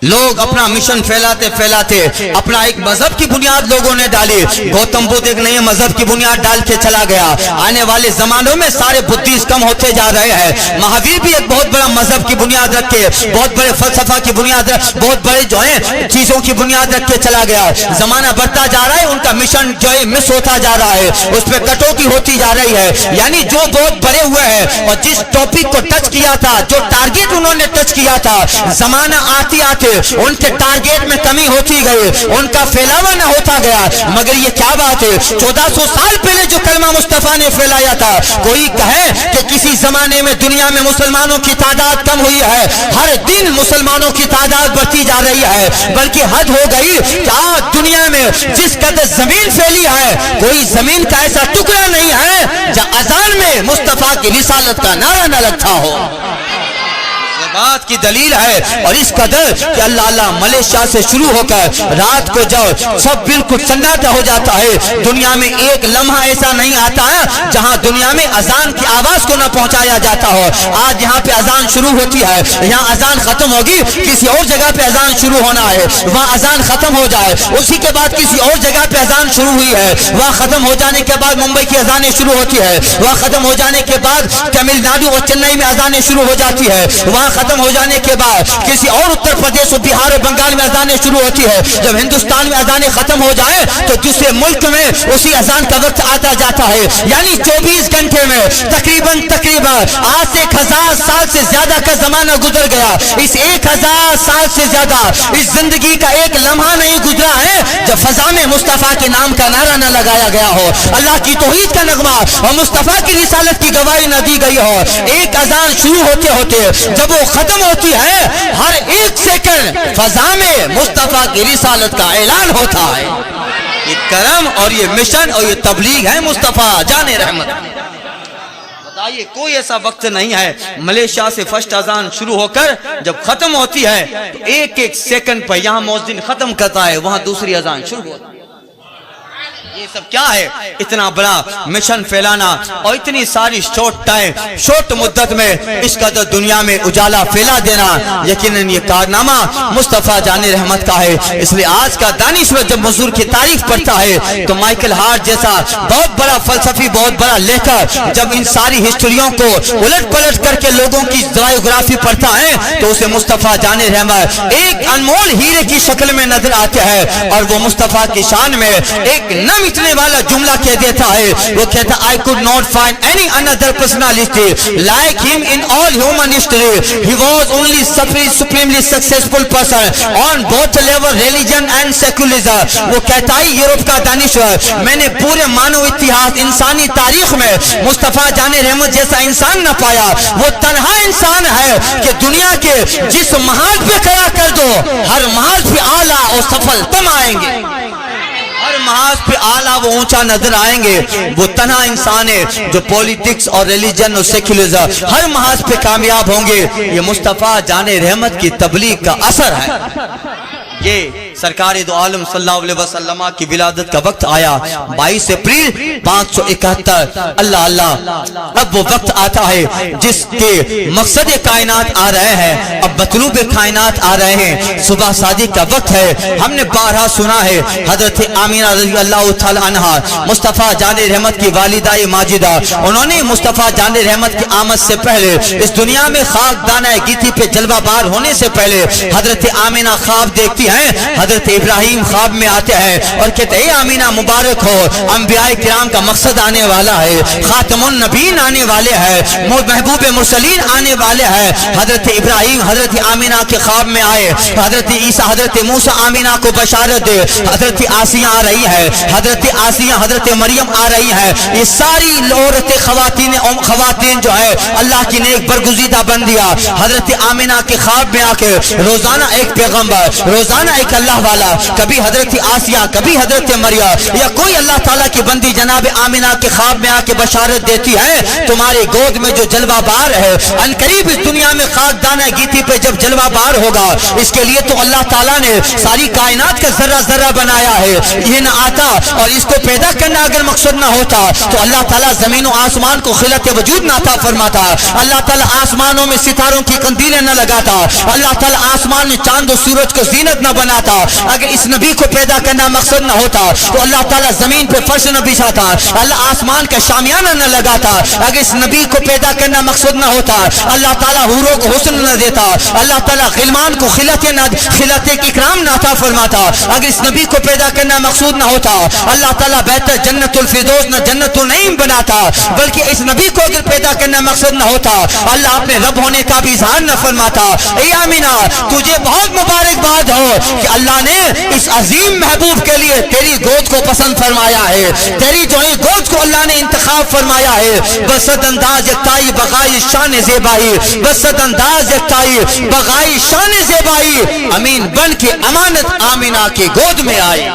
S2: لوگ اپنا مشن پھیلاتے پھیلاتے اپنا ایک مذہب کی بنیاد لوگوں نے ڈالی۔ گوتم بدھ ایک نئے مذہب کی بنیاد ڈال کے چلا گیا۔ آنے والے زمانوں میں سارے بدھسٹ کم ہوتے جا رہے ہیں۔ مہاویر بھی ایک بہت بڑا مذہب کی بنیاد رکھ کے، بہت بڑے فلسفہ کی بنیاد، بہت بڑے جو ہیں چیزوں کی بنیاد رکھ کے چلا گیا۔ زمانہ بڑھتا جا رہا ہے، ان کا مشن جو ہے مس ہوتا جا رہا ہے، اس پہ کٹوتی ہوتی جا رہی ہے۔ یعنی جو بہت بڑے ہوئے ہیں اور جس ٹاپک کو ٹچ کیا تھا، جو ٹارگیٹ انہوں نے ٹچ کیا تھا، زمانہ آتے آتے ان کے ٹارگیٹ میں کمی ہوتی گئی، ان کا پھیلاوا نہ ہوتا گیا۔ مگر یہ کیا بات ہے، 1400 سال پہلے جو کلمہ مصطفیٰ نے پھیلایا تھا، کوئی کہے کہ کسی زمانے میں دنیا میں مسلمانوں کی تعداد کم ہوئی ہے، ہر دن مسلمانوں کی تعداد بڑھتی جا رہی ہے، بلکہ حد ہو گئی کہ آج دنیا میں جس قدر زمین پھیلی ہے، کوئی زمین کا ایسا ٹکڑا نہیں ہے جہاں اذان میں مصطفیٰ کی رسالت کا نعرہ نہ لگتا ہو۔ بات کی دلیل ہے، اور اس قدر کہ اللہ ملیشیا سے شروع ہو کر رات کو جب سب بالکل سناٹا ہو جاتا ہے، دنیا میں ایک لمحہ ایسا نہیں آتا ہے جہاں دنیا میں اذان کی آواز کو نہ پہنچایا جاتا ہو۔ آج یہاں پہ اذان شروع ہوتی ہے، یہاں اذان ختم ہوگی، کسی اور جگہ پہ اذان شروع ہونا ہے، وہاں اذان ختم ہو جائے، اسی کے بعد کسی اور جگہ پہ اذان شروع ہوئی ہے، وہاں ختم ہو جانے کے بعد ممبئی کی اذانیں شروع ہوتی ہے، وہاں ختم ہو جانے کے بعد تمل ناڈو اور چنئی میں اذانیں شروع ہو جاتی ہے، وہاں ختم ہو جانے کے بعد کسی اور اتر پردیش اور بہار اور بنگال میں اذانیں شروع ہوتی ہے۔ جب ہندوستان میں اذانیں ختم ہو جائے تو دوسرے ملک میں اسی اذان کا وقت آتا جاتا ہے۔ یعنی 24 گھنٹے میں تقریباً آج سے 1000 سال سے زیادہ کا زمانہ گزر گیا۔ اس 1000 سال سے زیادہ اس زندگی کا ایک لمحہ نہیں گزرا ہے جب فضا میں مصطفیٰ کے نام کا نعرہ نہ لگایا گیا ہو، اللہ کی توحید کا نغمہ اور مصطفیٰ کی رسالت کی گواہی نہ دی گئی ہو۔ ایک اذان شروع ہوتے ہوتے جب وہ ختم ہوتی ہے، ہر ایک سیکنڈ فضا میں مصطفیٰ کی رسالت کا اعلان ہوتا ہے۔ یہ کرم اور یہ مشن اور یہ تبلیغ ہے مصطفیٰ جان رحمت۔ بتائیے کوئی ایسا وقت نہیں ہے ملیشیا سے فرسٹ اذان شروع ہو کر جب ختم ہوتی ہے تو ایک ایک سیکنڈ پر یہاں مؤذن ختم کرتا ہے، وہاں دوسری اذان شروع ہوتی ہے۔ یہ سب کیا ہے؟ اتنا بڑا مشن پھیلانا اور اتنی ساری شورٹ مدت میں اس قدر دنیا میں اجالا پھیلا دینا، یقیناً یہ کارنامہ مصطفیٰ جان رحمت کا ہے۔ اس لیے آج کا دانشور جب مزدور کی تعریف پڑھتا ہے تو مائیکل ہارٹ جیسا بہت بڑا فلسفی، بہت بڑا لیکھر جب ان ساری ہسٹریوں کو الٹ پلٹ کر کے لوگوں کی بایوگرافی پڑھتا ہے تو اسے مصطفیٰ جان رحمت ایک انمول ہیرے کی شکل میں نظر آتے ہیں، اور وہ مصطفیٰ کی شان میں ایک نہ مٹنے والا جملہ کہہ دیتا ہے۔ وہ کہتا I could not find any another personality like him in all human history. He was only supremely successful person on both level religion and secularism. وہ کہتا ہے یورپ کا دانشور، میں نے پورے مانو اتحاد انسانی تاریخ میں مصطفیٰ جان رحمت جیسا انسان نہ پایا۔ وہ تنہا انسان ہے کہ دنیا کے جس محاذ پہ کھڑا کر دو، ہر محاذ پہ اعلیٰ اور سفل تم آئیں گے، ہر محاذ پہ اعلیٰ وہ اونچا نظر آئیں گے۔ وہ تنہا انسان ہے جو پولیٹکس اور ریلیجن اور سیکولرزم ہر محاذ پہ کامیاب ہوں گے۔ یہ مصطفیٰ جان رحمت کی تبلیغ کا اثر ہے۔ یہ سرکار دو عالم صلی اللہ علیہ وسلم کی ولادت کا وقت آیا 22 اپریل 571۔ اللہ اب وہ وقت آتا ہے جس کے مقصد کائنات آ رہے ہیں، اب مطلوب کائنات آ رہے ہیں۔ صبح صادق کا وقت ہے۔ ہم نے بارہا سنا ہے حضرت آمینہ رضی اللہ تعالی عنہا مصطفیٰ جان رحمت کی والدہ ماجدہ، انہوں نے مصطفیٰ جان رحمت کی آمد سے پہلے اس دنیا میں خاک دانہ گیتی پہ جلوہ بار ہونے سے پہلے حضرت آمینہ خواب دیکھتی ہیں۔ حضرت ابراہیم خواب میں آتے ہیں اور کہتے ہیں آمینہ مبارک ہو، انبیاء کرام کا مقصد آنے والا ہے، خاتم النبیین آنے والے ہیں، محبوب مرسلین آنے والے ہیں۔ حضرت ابراہیم حضرت آمینہ کے خواب میں آئے، حضرت عیسیٰ حضرت موسیٰ آمینہ کو بشارت دے، حضرت آسیہ آ رہی رہی ہیں, حضرت آسیہ حضرت مریم آ رہی ہیں, یہ ساری عورتیں خواتین جو ہے اللہ کی نے ایک برگزیدہ بن دیا. حضرت آمینہ کے خواب میں آ کے روزانہ ایک پیغمبر, روزانہ ایک اللہ والا, کبھی حضرت آسیہ کبھی حضرت مریم یا کوئی اللہ تعالیٰ کی بندی جناب آمینہ کے خواب میں آ کے بشارت دیتی ہے تمہاری گود میں جو جلوہ بار ہے ان قریب اس دنیا میں خاک دانہ گیتی پہ جب جلوہ بار ہوگا. اس کے لیے تو اللہ تعالیٰ نے ساری کائنات کا ذرہ ذرہ بنایا ہے. یہ نہ آتا اور اس کو پیدا کرنا اگر مقصد نہ ہوتا تو اللہ تعالیٰ زمین و آسمان کو خلقت وجود نہ عطا فرماتا, اللہ تعالیٰ آسمانوں میں ستاروں کی قندیلیں نہ لگاتا, اللہ تعالیٰ آسمان میں چاند و سورج کو زینت نہ بناتا. اگر اس نبی کو پیدا کرنا مقصد نہ ہوتا تو اللہ تعالیٰ زمین پہ فرش نہ بچھاتا, اللہ آسمان کا شامیانہ نہ لگاتا. اگر اس نبی کو پیدا کرنا مقصد نہ ہوتا اللہ تعالیٰ حوروں کو حسن نہ دیتا, اللہ تعالیٰ غلمان کو خلقت اکرام نہ عطا فرماتا. اگر اس نبی کو پیدا کرنا مقصود نہ ہوتا اللہ تعالیٰ بہتر جنت الفردوس نہ جنت النعیم بناتا. بلکہ اس نبی کو اگر پیدا کرنا مقصد نہ ہوتا اللہ اپنے رب ہونے کا بھی اظہار نہ فرماتا. اے آمینہ تجھے بہت مبارکباد ہو کہ اللہ نے اس عظیم محبوب کے لیے تیری گود کو پسند فرمایا ہے, تیری جو ہے گود کو اللہ نے انتخاب فرمایا ہے. بسط انداز یکتائی بغائی شان زیبائی, بسط انداز یکتائی بغائی شان زیبائی, امین بن کے امانت آمینہ کی گود میں آئی,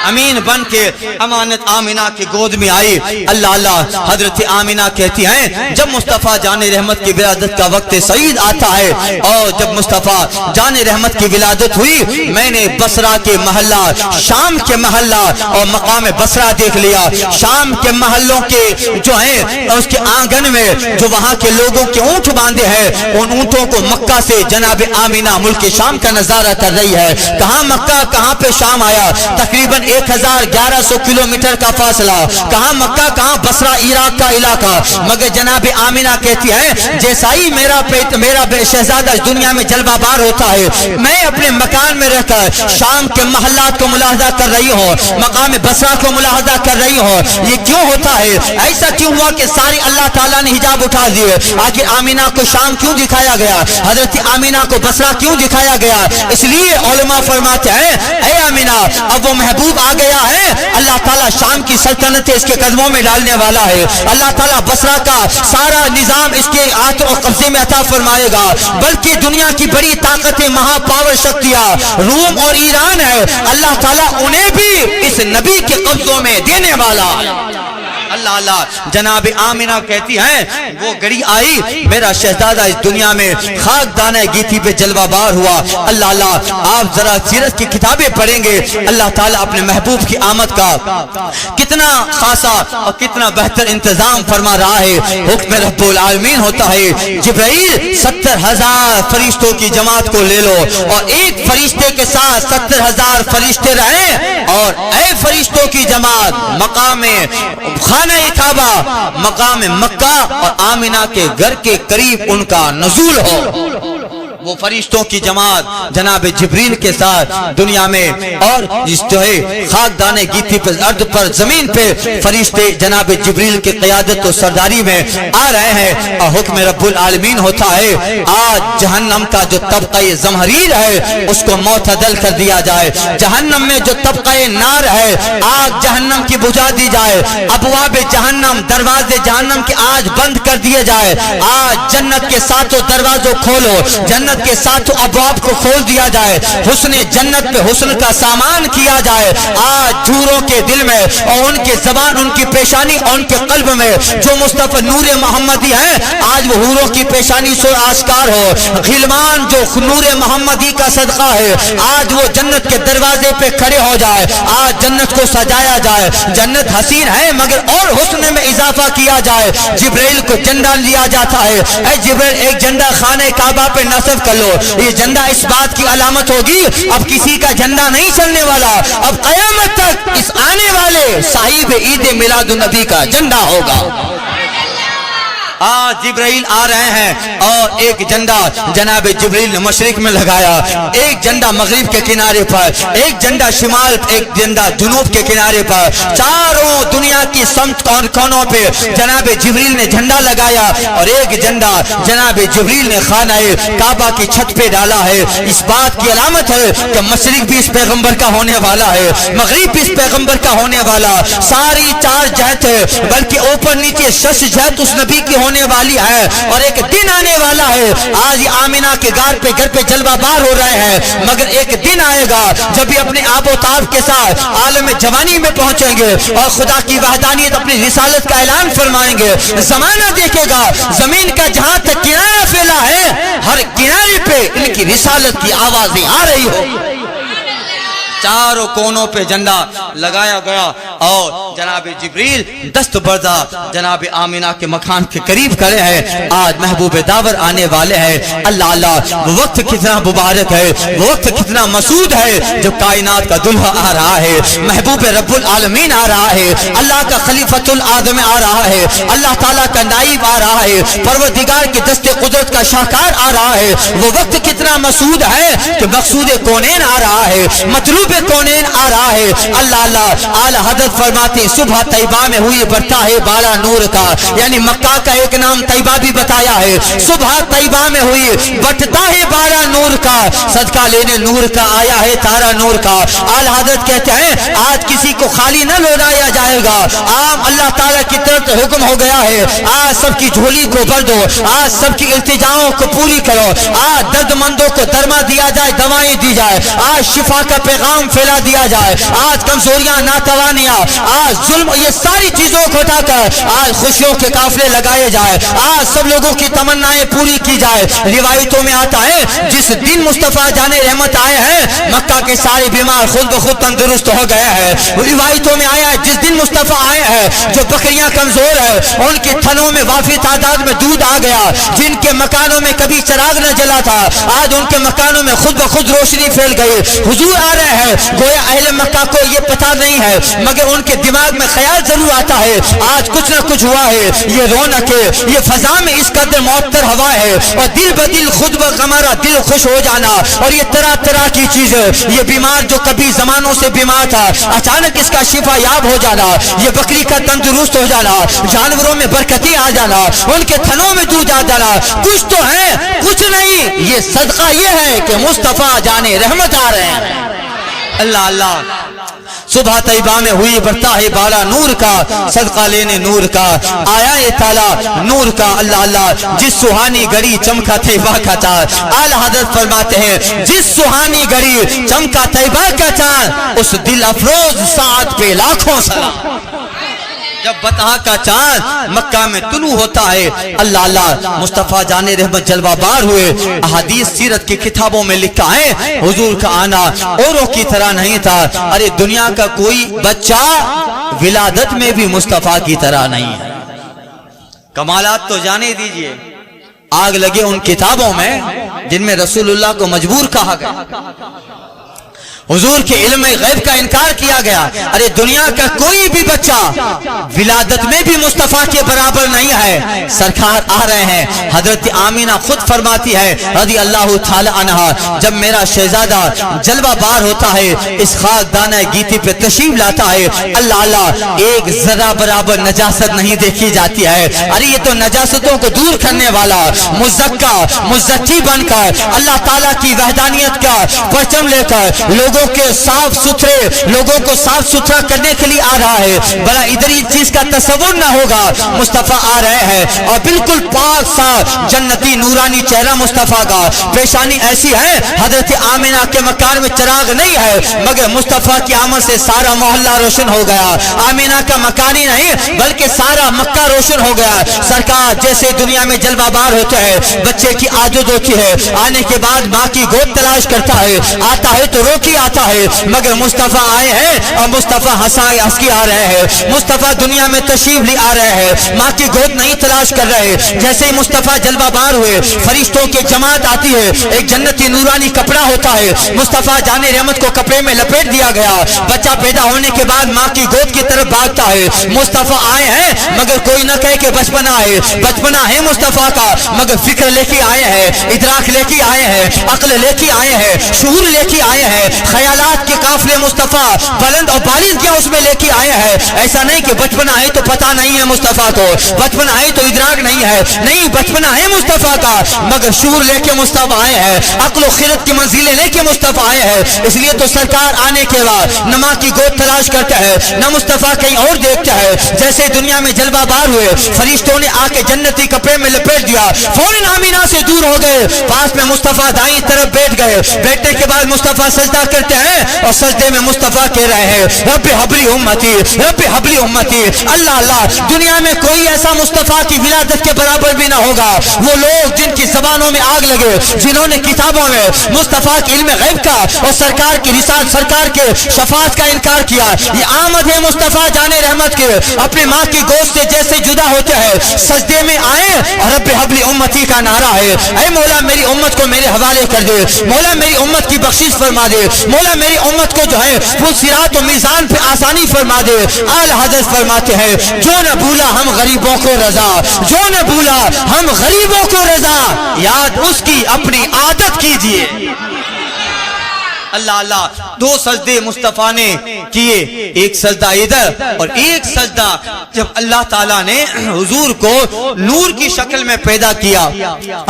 S2: امین بن کے امانت آمینہ کی گود میں آئی. اللہ اللہ حضرت آمینہ کہتی ہیں جب مصطفیٰ جان رحمت کی ولادت کا وقت سعید آتا ہے اور جب مصطفیٰ جان رحمت کی ولادت ہوئی میں نے بصرہ کے محلہ, شام کے محلہ اور مقام بصرہ دیکھ لیا. شام کے محلوں کے جو ہیں اس کے آنگن میں جو وہاں کے لوگوں کے اونٹ باندھے ہیں ان اونٹوں کو مکہ سے جناب آمینہ ملک شام کا نظارہ کر رہی ہے. کہاں مکہ کہاں پہ شام آیا, تقریباً 1100 کلومیٹر کا فاصلہ, کہاں مکہ کہاں بصرہ عراق کا علاقہ. مگر جناب آمینہ کہتی ہے جیسا ہی میرا شہزادہ اس دنیا میں جلوہ بار ہوتا ہے میں اپنے مکان میں رہ کر شام کے محلات کو ملاحظہ کر رہی ہوں, مقام بصرہ کو ملاحظہ کر رہی ہوں. یہ کیوں ہوتا ہے, ایسا کیوں ہوا کہ ساری اللہ تعالیٰ نے حجاب اٹھا دیے؟ آخر آمینہ کو شام کیوں دکھایا گیا, حضرت آمینہ کو بصرہ کیوں دکھایا گیا؟ اس لیے علماء فرماتے ہیں اے آمینہ اب وہ محبوب آ گیا ہے, اللہ تعالیٰ شام کی سلطنت اس کے قدموں میں ڈالنے والا ہے. اللہ تعالیٰ بصرہ کا سارا نظام اس کے ہاتھ و قبضے میں عطا فرمائے گا. بلکہ دنیا کی بڑی طاقتیں مہا پاور شکتیاں روم اور ایران ہے, اللہ تعالیٰ انہیں بھی اس نبی کے قبضوں میں دینے والا. اللہ اللہ جناب آمینہ کہتی ہیں وہ گھڑی آئی میرا شہزادہ اس دنیا میں خاک دانہ گیتی پہ جلوہ بار ہوا. اللہ اللہ آپ ذرا سیرت کی کتابیں پڑھیں گے اللہ تعالیٰ اپنے محبوب کی آمد کا کتنا خاصا اور کتنا بہتر انتظام فرما رہا ہے. حکم رب العالمین ہوتا ہے جبرائیل 70,000 فرشتوں کی جماعت کو لے لو اور ایک فرشتے کے ساتھ 70,000 فرشتے رہیں اور اے فرشتوں کی جماعت مقام خانہ کعبہ مقام مکہ اور آمینہ کے گھر کے قریب ان کا نزول ہو. وہ فرشتوں کی جماعت جناب جبریل کے ساتھ دنیا میں اور اس جو ہے خاک دانے گیتی پر ارض پر زمین پہ فرشتے جناب جبریل کی قیادت و سرداری میں آ رہے ہیں اور حکم رب العالمین ہوتا ہے آج جہنم کا جو طبقہ زمہریر ہے اس کو معتدل کر دیا جائے. جہنم میں جو طبقہ نار ہے آگ جہنم کی بجھا دی جائے, ابواب جہنم دروازے جہنم کے آج بند کر دیے جائے. آج جنت کے ساتوں دروازوں کھولو, جنت کے ساتھ ابواب کو کھول دیا جائے, حسن جنت پہ حسن کا سامان کیا جائے. آج جھوروں کے دل میں اور ان کے زبان ان کی پیشانی اور ان کے قلب میں جو مصطفی نور محمدی ہے آج وہ حوروں کی پیشانی سے آشکار ہو. غلمان جو نور محمدی کا صدقہ ہے آج وہ جنت کے دروازے پہ کھڑے ہو جائے. آج جنت کو سجایا جائے. جنت حسین ہے مگر اور حسن میں اضافہ کیا جائے. جبرائیل کو جھنڈا لیا جاتا ہے, اے جبرائیل ایک جھنڈا خانہ کعبہ پہ نصب کر لو. یہ جھنڈا اس بات کی علامت ہوگی اب کسی کا جھنڈا نہیں چلنے والا, اب قیامت تک اس آنے والے صاحب عید میلاد النبی کا جھنڈا ہوگا. جبرائیل آ رہے ہیں اور ایک جھنڈا جناب جبرائیل نے مشرق میں لگایا، ایک جھنڈا مغرب کے کنارے پر، ایک جھنڈا شمال، ایک جھنڈا جنوب کے کنارے پر، چاروں دنیا کی سمت اور کونوں پہ جناب جبرائیل نے جھنڈا لگایا اور ایک جھنڈا جناب جبرائیل نے خانہ کعبہ کی چھت پہ ڈالا ہے۔ اس بات کی علامت ہے کہ مشرق بھی اس پیغمبر کا ہونے والا ہے، مغرب بھی اس پیغمبر کا ہونے والا، ساری چار جہت ہے بلکہ اوپر نیچے 6 جہت اس نبی کی ہونے والی ہے۔ اور ایک دن آنے والا ہے، آج آمینہ کے گھر پہ جلوہ بار ہو رہے ہیں، مگر ایک دن آئے گا جب یہ اپنے آب و تاب کے ساتھ عالم جوانی میں پہنچیں گے اور خدا کی وحدانیت اپنی رسالت کا اعلان فرمائیں گے۔ زمانہ دیکھے گا زمین کا جہاں تک کنارہ پھیلا ہے، ہر کنارے پہ ان کی رسالت کی آوازیں آ رہی ہو۔ چاروں کونوں پہ جھنڈا لگایا گیا اور جناب جبریل دست بردہ جناب آمینہ کے مکان کے قریب کھڑے ہیں۔ آج محبوب داور آنے والے ہیں۔ اللہ اللہ، وہ وقت کتنا مبارک ہے، وہ وقت کتنا مسعود ہے جو کائنات کا دلہا آ رہا ہے، محبوب رب العالمین آ رہا ہے، اللہ کا خلیفۃ العظم آ رہا ہے، اللہ تعالیٰ کا نائب آ رہا ہے، پروردگار کی دست قدرت کا شاہکار آ رہا ہے۔ وہ وقت کتنا مسعود ہے کہ مقصود کونین آ رہا ہے، مطلوب کونین آ رہا ہے۔ اللہ اللہ، اعلی حضرت فرماتے صبح طیبہ میں ہوئی برتا ہے بالا نور کا، یعنی مکہ کا ایک نام طیبہ بھی بتایا ہے۔ صبح طیبہ میں ہوئی بٹتا ہے بالا نور کا، صدقہ لینے نور کا آیا ہے تارا نور کا۔ اعلی حضرت کہتے ہیں آج کسی کو خالی نہ لوٹایا جائے گا، عام اللہ تعالیٰ کی طرف حکم ہو گیا ہے آج سب کی جھولی کو بھر دو، آج سب کی التجاؤں کو پوری کرو، آج درد مندوں کو درما دیا جائے، دوائیں دی جائے، آج شفا کا پیغام پھیلا دیا جائے، آج کمزوریاں ناتوانیاں، آج ظلم، یہ ساری چیزوں کو ہٹا کر آج خوشیوں کے قافلے لگائے جائے، آج سب لوگوں کی تمنائیں پوری کی جائے۔ روایتوں میں آتا ہے جس دن مصطفیٰ جان رحمت آئے ہیں مکہ کے سارے بیمار خود بخود تندرست ہو گئے ہیں۔ روایتوں میں آیا ہے جس دن مصطفیٰ آئے ہیں جو بکریاں کمزور ہیں ان کے تھنوں میں وافی تعداد میں دودھ آ گیا، جن کے مکانوں میں کبھی چراغ نہ جلا تھا آج ان کے مکانوں میں خود بخود روشنی پھیل گئی۔ حضور آ رہے ہیں، گویا اہل مکہ کو یہ پتہ نہیں ہے مگر ان کے دماغ میں خیال ضرور آتا ہے آج کچھ نہ کچھ ہوا ہے، یہ رونق ہے، یہ فضا میں اس قدر معطر ہوا ہے اور دل بدل خود ہمارا دل خوش ہو جانا، اور یہ طرح طرح کی چیز ہے، یہ بیمار جو کبھی زمانوں سے بیمار تھا اچانک اس کا شفا یاب ہو جانا، یہ بکری کا تندرست ہو جانا، جانوروں میں برکتیں آ جانا، ان کے تھنوں میں دودھ آ جانا، کچھ تو ہے کچھ نہیں، یہ صدقہ یہ ہے کہ مصطفیٰ جان رحمت آ رہے ہیں۔ اللہ اللہ، صبح طیبہ میں ہوئی برتا ہے بالا نور کا، صدقہ لینے نور کا آیا یہ تالا نور کا۔ اللہ اللہ، جس سہانی گھڑی چمکا طیبہ کا چاند، اعلی حضرت فرماتے ہیں جس سہانی گھڑی چمکا طیبہ کا چاند اس دل افروز ساعت پہ لاکھوں سلام۔ جب بطحا کا چاند مکہ میں طلوع ہوتا ہے، اللہ اللہ، مصطفیٰ جان رحمت جلوہ بار ہوئے۔ احادیث سیرت کی کتابوں میں لکھا ہے حضور کا آنا اوروں کی طرح نہیں تھا۔ ارے دنیا کا کوئی بچہ ولادت میں بھی مصطفیٰ کی طرح نہیں ہے۔ کمالات تو جانے دیجئے، آگ لگے ان کتابوں میں جن میں رسول اللہ کو مجبور کہا گیا، حضور کے علم غیب کا انکار کیا گیا۔ ارے دنیا کا کوئی بھی بچہ ولادت میں بھی مصطفیٰ کے برابر نہیں ہے۔ سرکار آ رہے ہیں، حضرت آمینہ خود فرماتی ہے رضی اللہ تعالی عنہا، جب میرا شہزادہ جلوہ بار ہوتا ہے اس خاک دانہ گیتی پہ تشریف لاتا ہے، اللہ اللہ، ایک ذرہ برابر نجاست نہیں دیکھی جاتی ہے۔ ارے یہ تو نجاستوں کو دور کرنے والا مزکا مزکی بن کر اللہ تعالیٰ کی وحدانیت کا پرچم لے کر لوگوں کے صاف ستھرے لوگوں کو صاف ستھرا کرنے کے لیے آ رہا ہے۔ بڑا ادھر اس چیز کا تصور نہ ہوگا، مصطفیٰ آ رہے ہیں اور بالکل پاک صاف جنتی نورانی چہرہ مصطفیٰ کا، پیشانی ایسی ہے حضرت آمینہ کے مکان میں چراغ نہیں ہے مگر مصطفیٰ کی آمد سے سارا محلہ روشن ہو گیا۔ آمینہ کا مکان ہی نہیں بلکہ سارا مکہ روشن ہو گیا۔ سرکار جیسے دنیا میں جلوہ بار ہوتے ہیں، بچے کی عادت ہوتی ہے آنے کے بعد ماں کی گود تلاش کرتا ہے، آتا ہے تو روکی آتا ہے مگر مصطفیٰ آئے ہیں اور مصطفیٰ ہنس کے آ رہے ہیں. مصطفیٰ دنیا میں تشریف لے آ رہے ہیں, ماں کی گود نہیں تلاش کر رہے. جیسے ہی مصطفیٰ جلوہ بار ہوئے فرشتوں کی جماعت آتی ہے, ایک جنتی نورانی کپڑا ہوتا ہے, مصطفیٰ جان رحمت کو کپڑے میں لپیٹ دیا گیا. بچہ پیدا ہونے کے بعد ماں کی گود کی طرف بھاگتا ہے. مصطفیٰ آئے ہیں مگر کوئی نہ کہے کہ بچپنا ہے, بچپنا ہے مصطفیٰ کا مگر فکر لے کے آئے ہیں, ادراک لے کے آئے ہیں, عقل لے کے آئے ہیں, شعور لے کے آئے ہیں, خیالات کے قافلے مصطفیٰ بلند اور بالغ کیا اس میں لے کے آئے ہیں. ایسا نہیں کہ بچپنا ہے تو پتہ نہیں ہے مصطفیٰ کو, بچپنا ہے تو ادراک نہیں ہے, نہیں بچپنا ہے مصطفیٰ کا مگر شعور لے کے مصطفیٰ آئے ہیں, عقل و خرد کی منزلیں لے کے مصطفیٰ آئے ہیں. اس لیے تو سرکار آنے کے بعد نہ ماں کی گود تلاش کرتا ہے نہ مصطفیٰ کہیں اور دیکھتا ہے. جیسے دنیا میں جلوہ بار ہوئے فرشتوں نے آ کے جنتی کپڑے میں لپیٹ دیا, فوراً آمینہ سے دور ہو گئے, پاس میں مصطفیٰ دائیں طرف بیٹھ گئے. بیٹھنے کے بعد مصطفیٰ سجدہ کرتے ہیں اور سجدے میں مصطفیٰ کہہ رہے ہیں رب حبلی امتی, رب حبلی امتی. اللہ اللہ, دنیا میں کوئی ایسا مصطفیٰ کی ولادت کے برابر بھی نہ ہوگا. وہ لوگ جن کی زبانوں میں آگ لگے, جنہوں نے کتابوں میں مصطفیٰ کے علم غیب کا اور سرکار کی رسالت, سرکار کے شفاعت کا انکار کیا. یہ آمد ہے مصطفیٰ جان رحمت کے, اپنی ماں کی گود سے جیسے جدا ہوتے ہیں سجدے میں آئے اور رب حبلی امتی کا نعرہ ہے. اے مولا میری امت کو میرے حوالے کر دے, مولا میری امت کی بخشش فرما دے, مولا میری امت کو جو ہے وہ صراط و میزان پہ آسانی فرما دے. اعلی حضرت فرماتے ہیں جو نہ بھولا ہم غریبوں کو رضا, جو نہ بھولا ہم غریبوں کو رضا, یاد اس کی اپنی عادت کیجئے. اللہ اللہ, دو سجدے مصطفیٰ نے کیے, ایک سجدہ ادھر اور ایک سجدہ جب اللہ تعالیٰ نے حضور کو نور کی شکل میں پیدا کیا.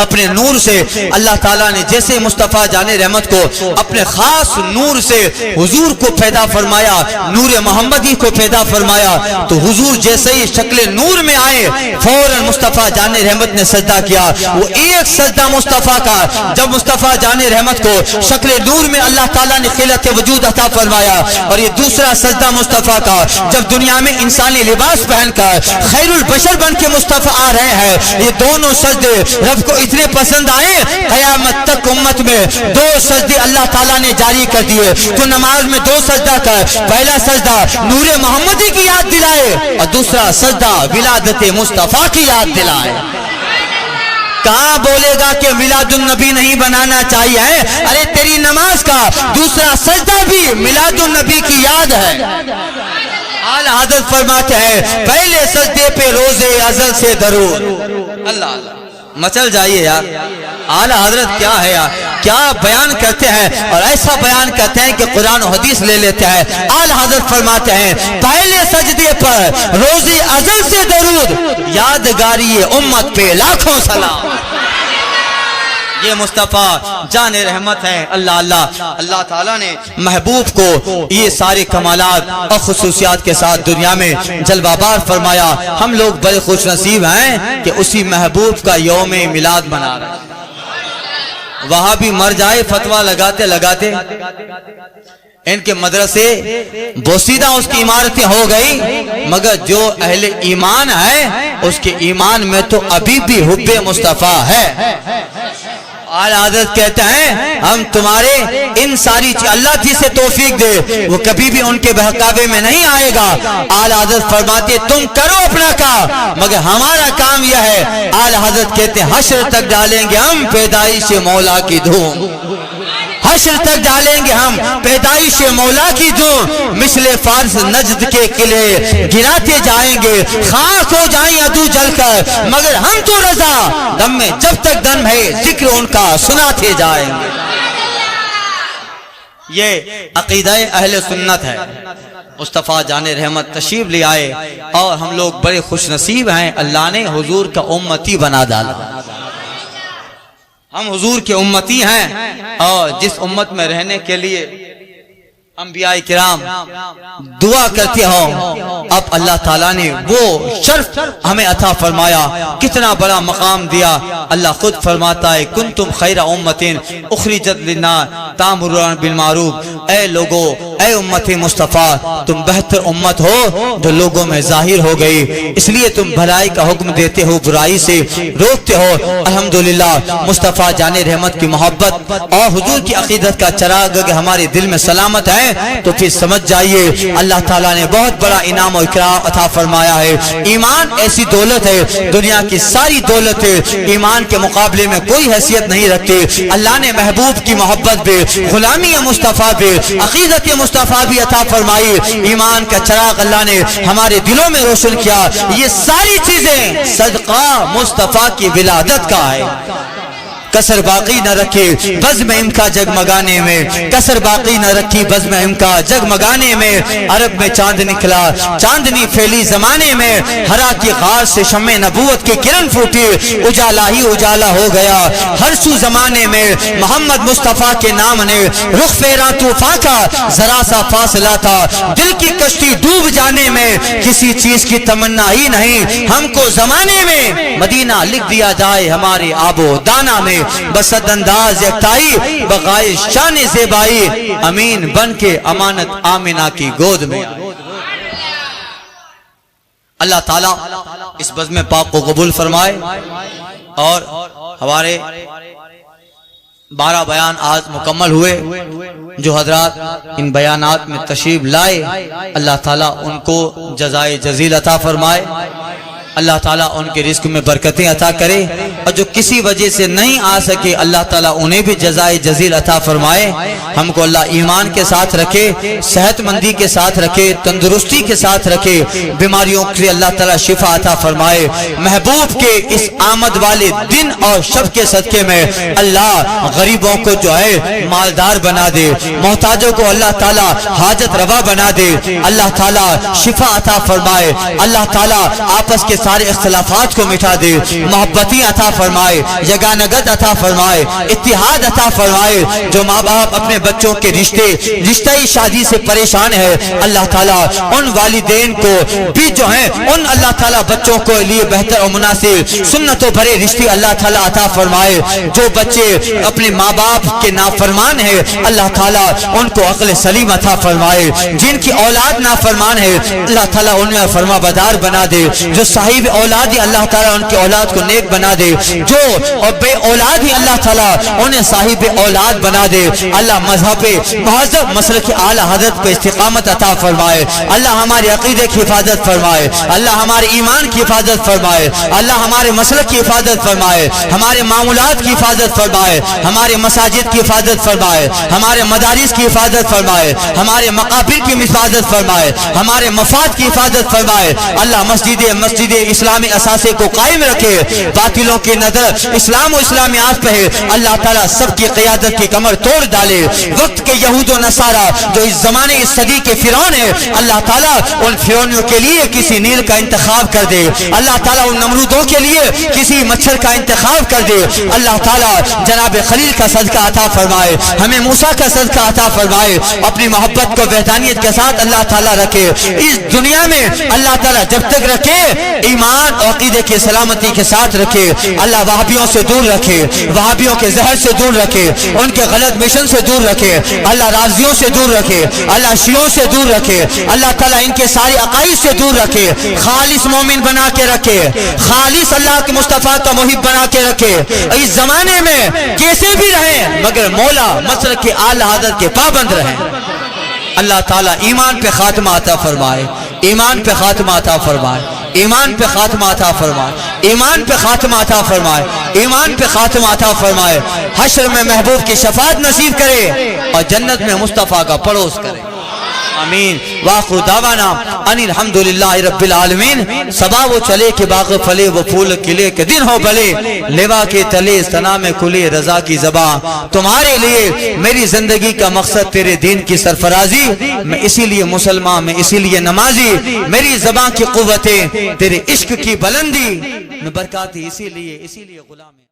S2: اپنے نور سے اللہ تعالیٰ نے جیسے مصطفیٰ جان رحمت کو اپنے خاص نور سے حضور کو پیدا فرمایا, نور محمدی کو پیدا فرمایا, تو حضور جیسے ہی شکل نور میں آئے فوراً مصطفیٰ جان رحمت نے سجدہ کیا. وہ ایک سجدہ مصطفیٰ کا, جب مصطفیٰ جان رحمت کو شکل نور میں اللہ تعالیٰ نے خلقت وجود عطا فرمایا, اور یہ دوسرا سجدہ مصطفیٰ کا جب دنیا میں انسانی لباس پہن کر خیر البشر بن کے مصطفیٰ آ رہے ہیں. یہ دونوں سجدے رب کو اتنے پسند آئے, قیامت تک امت میں دو سجدے اللہ تعالیٰ نے جاری کر دیے. تو نماز میں دو سجدہ کر, پہلا سجدہ نور محمدی کی یاد دلائے اور دوسرا سجدہ ولادت مصطفیٰ کی یاد دلائے. کہاں بولے گا کہ میلاد النبی نہیں بنانا چاہیے؟ ارے تیری نماز کا دوسرا سجدہ بھی میلاد النبی کی یاد ہے. اعلی حضرت فرماتے ہیں پہلے سجدے پہ روزے ازل سے درود. اللہ اللہ, مچل جائیے یار. اعلی حضرت کیا ہے یار, کیا بیان کرتے ہیں, اور ایسا بیان کرتے ہیں کہ قرآن و حدیث لے لیتے ہیں. اعلی حضرت فرماتے ہیں پہلے سجدے پر روزے ازل سے درود, یادگاری امت پہ لاکھوں سلام. یہ مصطفیٰ جان رحمت ہے. اللہ اللہ, اللہ تعالیٰ نے محبوب کو یہ سارے کمالات اور خصوصیات کے ساتھ دنیا میں جلوہ بار فرمایا. ہم لوگ بڑے خوش نصیب ہیں کہ اسی محبوب کا یوم میلاد منا رہے ہیں. وہاں بھی مر جائے فتویٰ لگاتے لگاتے, ان کے مدرسے بوسیدہ اس کی عمارتیں ہو گئی, مگر جو اہل ایمان ہے اس کے ایمان میں تو ابھی بھی حب مصطفیٰ ہے. اعلی حضرت کہتے ہیں ہم تمہارے ان ساری اللہ جسے توفیق دے وہ کبھی بھی ان کے بہکاوے میں نہیں آئے گا. اعلی حضرت فرماتے تم کرو اپنا کام مگر ہمارا کام یہ ہے. اعلی حضرت کہتے ہیں حشر تک ڈالیں گے ہم پیدائش مولا کی دھوم, حشر تک ڈالیں گے ہم پیدائش مولا کی دھوم. مثل فارس نجد کے قلعے گراتے جائیں گے, خاک ہو جائیں عدو جل کر, مگر ہم تو رضا دم میں جب تک دم ہے ذکر ان کا سناتے جائیں گے. یہ عقیدہ اہل سنت ہے. مصطفیٰ جان رحمت تشریف لے آئے اور ہم لوگ بڑے خوش نصیب ہیں, اللہ نے حضور کا امتی بنا ڈالا. ہم حضور کے امتی ہیں اور جس امت میں رہنے کے لیے انبیاء کرام دعا کرتے ہوں, اب اللہ تعالیٰ نے وہ شرف ہمیں عطا فرمایا, کتنا بڑا مقام دیا. اللہ خود فرماتا ہے کنتم خیر امت اخرجت للناس تأمرون بالمعروف, اے لوگو اے امت مصطفیٰ تم بہتر امت ہو جو لوگوں میں ظاہر ہو گئی، اس لیے تم بھلائی کا حکم دیتے ہو، برائی سے روکتے ہو۔ الحمدللہ مصطفیٰ جان رحمت کی محبت اور حضور کی عقیدت کا چراغ اگر ہمارے دل میں سلامت ہے تو پھر سمجھ جائیے اللہ تعالیٰ نے بہت بڑا انعام و اکرام عطا فرمایا ہے۔ ایمان ایسی دولت ہے، دنیا کی ساری دولت ایمان کے مقابلے میں کوئی حیثیت نہیں رکھتے۔ اللہ نے محبوب کی محبت بھی، غلامی مصطفیٰ بھی، عقیدت مصطفیٰ بھی عطا فرمائی، ایمان کا چراغ اللہ نے ہمارے دلوں میں روشن کیا۔ یہ ساری چیزیں صدقہ مصطفیٰ کی ولادت کا ہے۔ کسر باقی نہ رکھی بزم ام کا جگمگانے میں، کسر باقی نہ رکھی بزم ام کا جگمگانے میں، عرب میں چاند نکلا چاندنی پھیلی زمانے میں، ہرا کی غار سے شمع نبوت کی کرن پھوٹی، اجالا ہی اجالا ہو گیا ہر سو زمانے میں، محمد مصطفیٰ کے نام نے رخ پھیرا طوفان کا، ذرا سا فاصلہ تھا دل کی کشتی ڈوب جانے میں، کسی چیز کی تمنا ہی نہیں ہم کو زمانے میں، مدینہ لکھ دیا جائے ہمارے آب و دانا میں، بسد انداز یکتائی بغائے شان زیبائی، امین بن کے امانت آمنہ کی گود میں۔ اللہ تعالیٰ اس بزم پاک کو قبول فرمائے، اور ہمارے 12 بیان آج مکمل ہوئے، جو حضرات ان بیانات میں تشریف لائے اللہ تعالیٰ ان کو جزائے جزیل عطا فرمائے، اللہ تعالیٰ ان کے رزق میں برکتیں عطا کرے، اور جو کسی وجہ سے نہیں آ سکے اللہ تعالیٰ انہیں بھی جزائے جزیل عطا فرمائے۔ ہم کو اللہ ایمان کے ساتھ رکھے، صحت مندی کے ساتھ رکھے، تندرستی کے ساتھ رکھے، بیماریوں سے اللہ تعالیٰ شفا عطا فرمائے۔ محبوب کے اس آمد والے دن اور شب کے صدقے میں اللہ غریبوں کو جو ہے مالدار بنا دے، محتاجوں کو اللہ تعالیٰ حاجت روا بنا دے، اللہ تعالیٰ شفا عطا فرمائے، اللہ تعالیٰ آپس کے سارے اختلافات کو مٹا دے، محبتی عطا فرمائے، یگانگت عطا فرمائے، اتحاد عطا فرمائے۔ جو ماں باپ اپنے بچوں کے رشتہ شادی سے پریشان ہے اللہ تعالیٰ ان والدین کو بھی جو ہیں ان اللہ تعالیٰ بچوں کو لیے بہتر اور مناسب سنتوں بھرے رشتے اللہ تعالیٰ عطا فرمائے۔ جو بچے اپنے ماں باپ کے نافرمان ہیں اللہ تعالیٰ ان کو عقل سلیم عطا فرمائے۔ جن کی اولاد نافرمان ہے اللہ تعالیٰ ان میں فرما بدار بنا دے۔ جو صاحب اولاد ہی اللہ تعالیٰ ان کی اولاد کو نیک بنا دے، جو بے اولاد ہی اللہ تعالیٰ انہیں صاحب اولاد بنا دے۔ اللہ مذہب مہذب مسلک اعلیٰ حضرت کو استقامت عطا فرمائے، اللہ ہمارے عقیدے کی حفاظت فرمائے، اللہ ہمارے ایمان کی حفاظت فرمائے، اللہ ہمارے مسلک کی حفاظت فرمائے، ہمارے معمولات کی حفاظت فرمائے، ہمارے مساجد کی حفاظت فرمائے، ہمارے مدارس کی حفاظت فرمائے، ہمارے مقابر کی حفاظت فرمائے، ہمارے مفاد کی حفاظت فرمائے۔ اللہ مسجد اسلامی اثاثے کو قائم رکھے، باطلوں کی نظر اسلام و اسلامیات پہ ہے اللہ تعالیٰ سب کی قیادت کی کمر توڑ ڈالے۔ وقت کے یہود و نصارہ جو اس زمانے اس صدی کے فرعون ہیں اللہ تعالیٰ ان فرعونیوں کے لیے کسی نیل کا انتخاب کر دے، اللہ تعالیٰ ان نمرودوں کے لیے کسی مچھر کا انتخاب کر دے، اللہ تعالیٰ جناب خلیل کا صدقہ عطا فرمائے، ہمیں موسیٰ کا صدقہ عطا فرمائے، اپنی محبت کو وحدانیت کے ساتھ اللہ تعالیٰ رکھے اس دنیا میں، اللہ تعالیٰ جب تک رکھے ایمان اور عقیدے کی سلامتی کے ساتھ رکھے، اللہ وہابیوں سے دور رکھے، وہابیوں کے زہر سے دور رکھے، ان کے غلط مشن سے دور رکھے، اللہ رافضیوں سے دور رکھے، اللہ شیعوں سے دور رکھے، اللہ تعالیٰ ان کے سارے عقائد سے دور رکھے، خالص مومن بنا کے رکھے، خالص اللہ کے مصطفیٰ کا محب بنا کے رکھے، اس زمانے میں کیسے بھی رہیں مگر مولا مسلک کے اعلیٰ حضرت کے پابند رہیں۔ اللہ تعالیٰ ایمان پہ خاتمہ عطا فرمائے، ایمان پہ خاتمہ عطا فرمائے، ایمان پہ خاتمہ عطا فرمائے، ایمان پہ خاتمہ عطا فرمائے، ایمان پہ خاتمہ عطا فرمائے، حشر میں محبوب کی شفاعت نصیب کرے اور جنت میں مصطفیٰ کا پڑوس کرے، آمین۔ وآخر دعوانا ان الحمدللہ رب العالمین۔ صبا وہ چلے کہ باغ پھلے وہ پھول کھلے کہ دن ہو بھلے، لیوا کے تلے ثنا میں کھلے رضا کی زباں، تمہارے لیے میری زندگی کا مقصد تیرے دین کی سرفرازی، میں اسی لیے مسلمان، میں اسی لیے نمازی، میری زبان کی قوتیں تیرے عشق کی بلندی میں برکاتی، اسی لیے غلام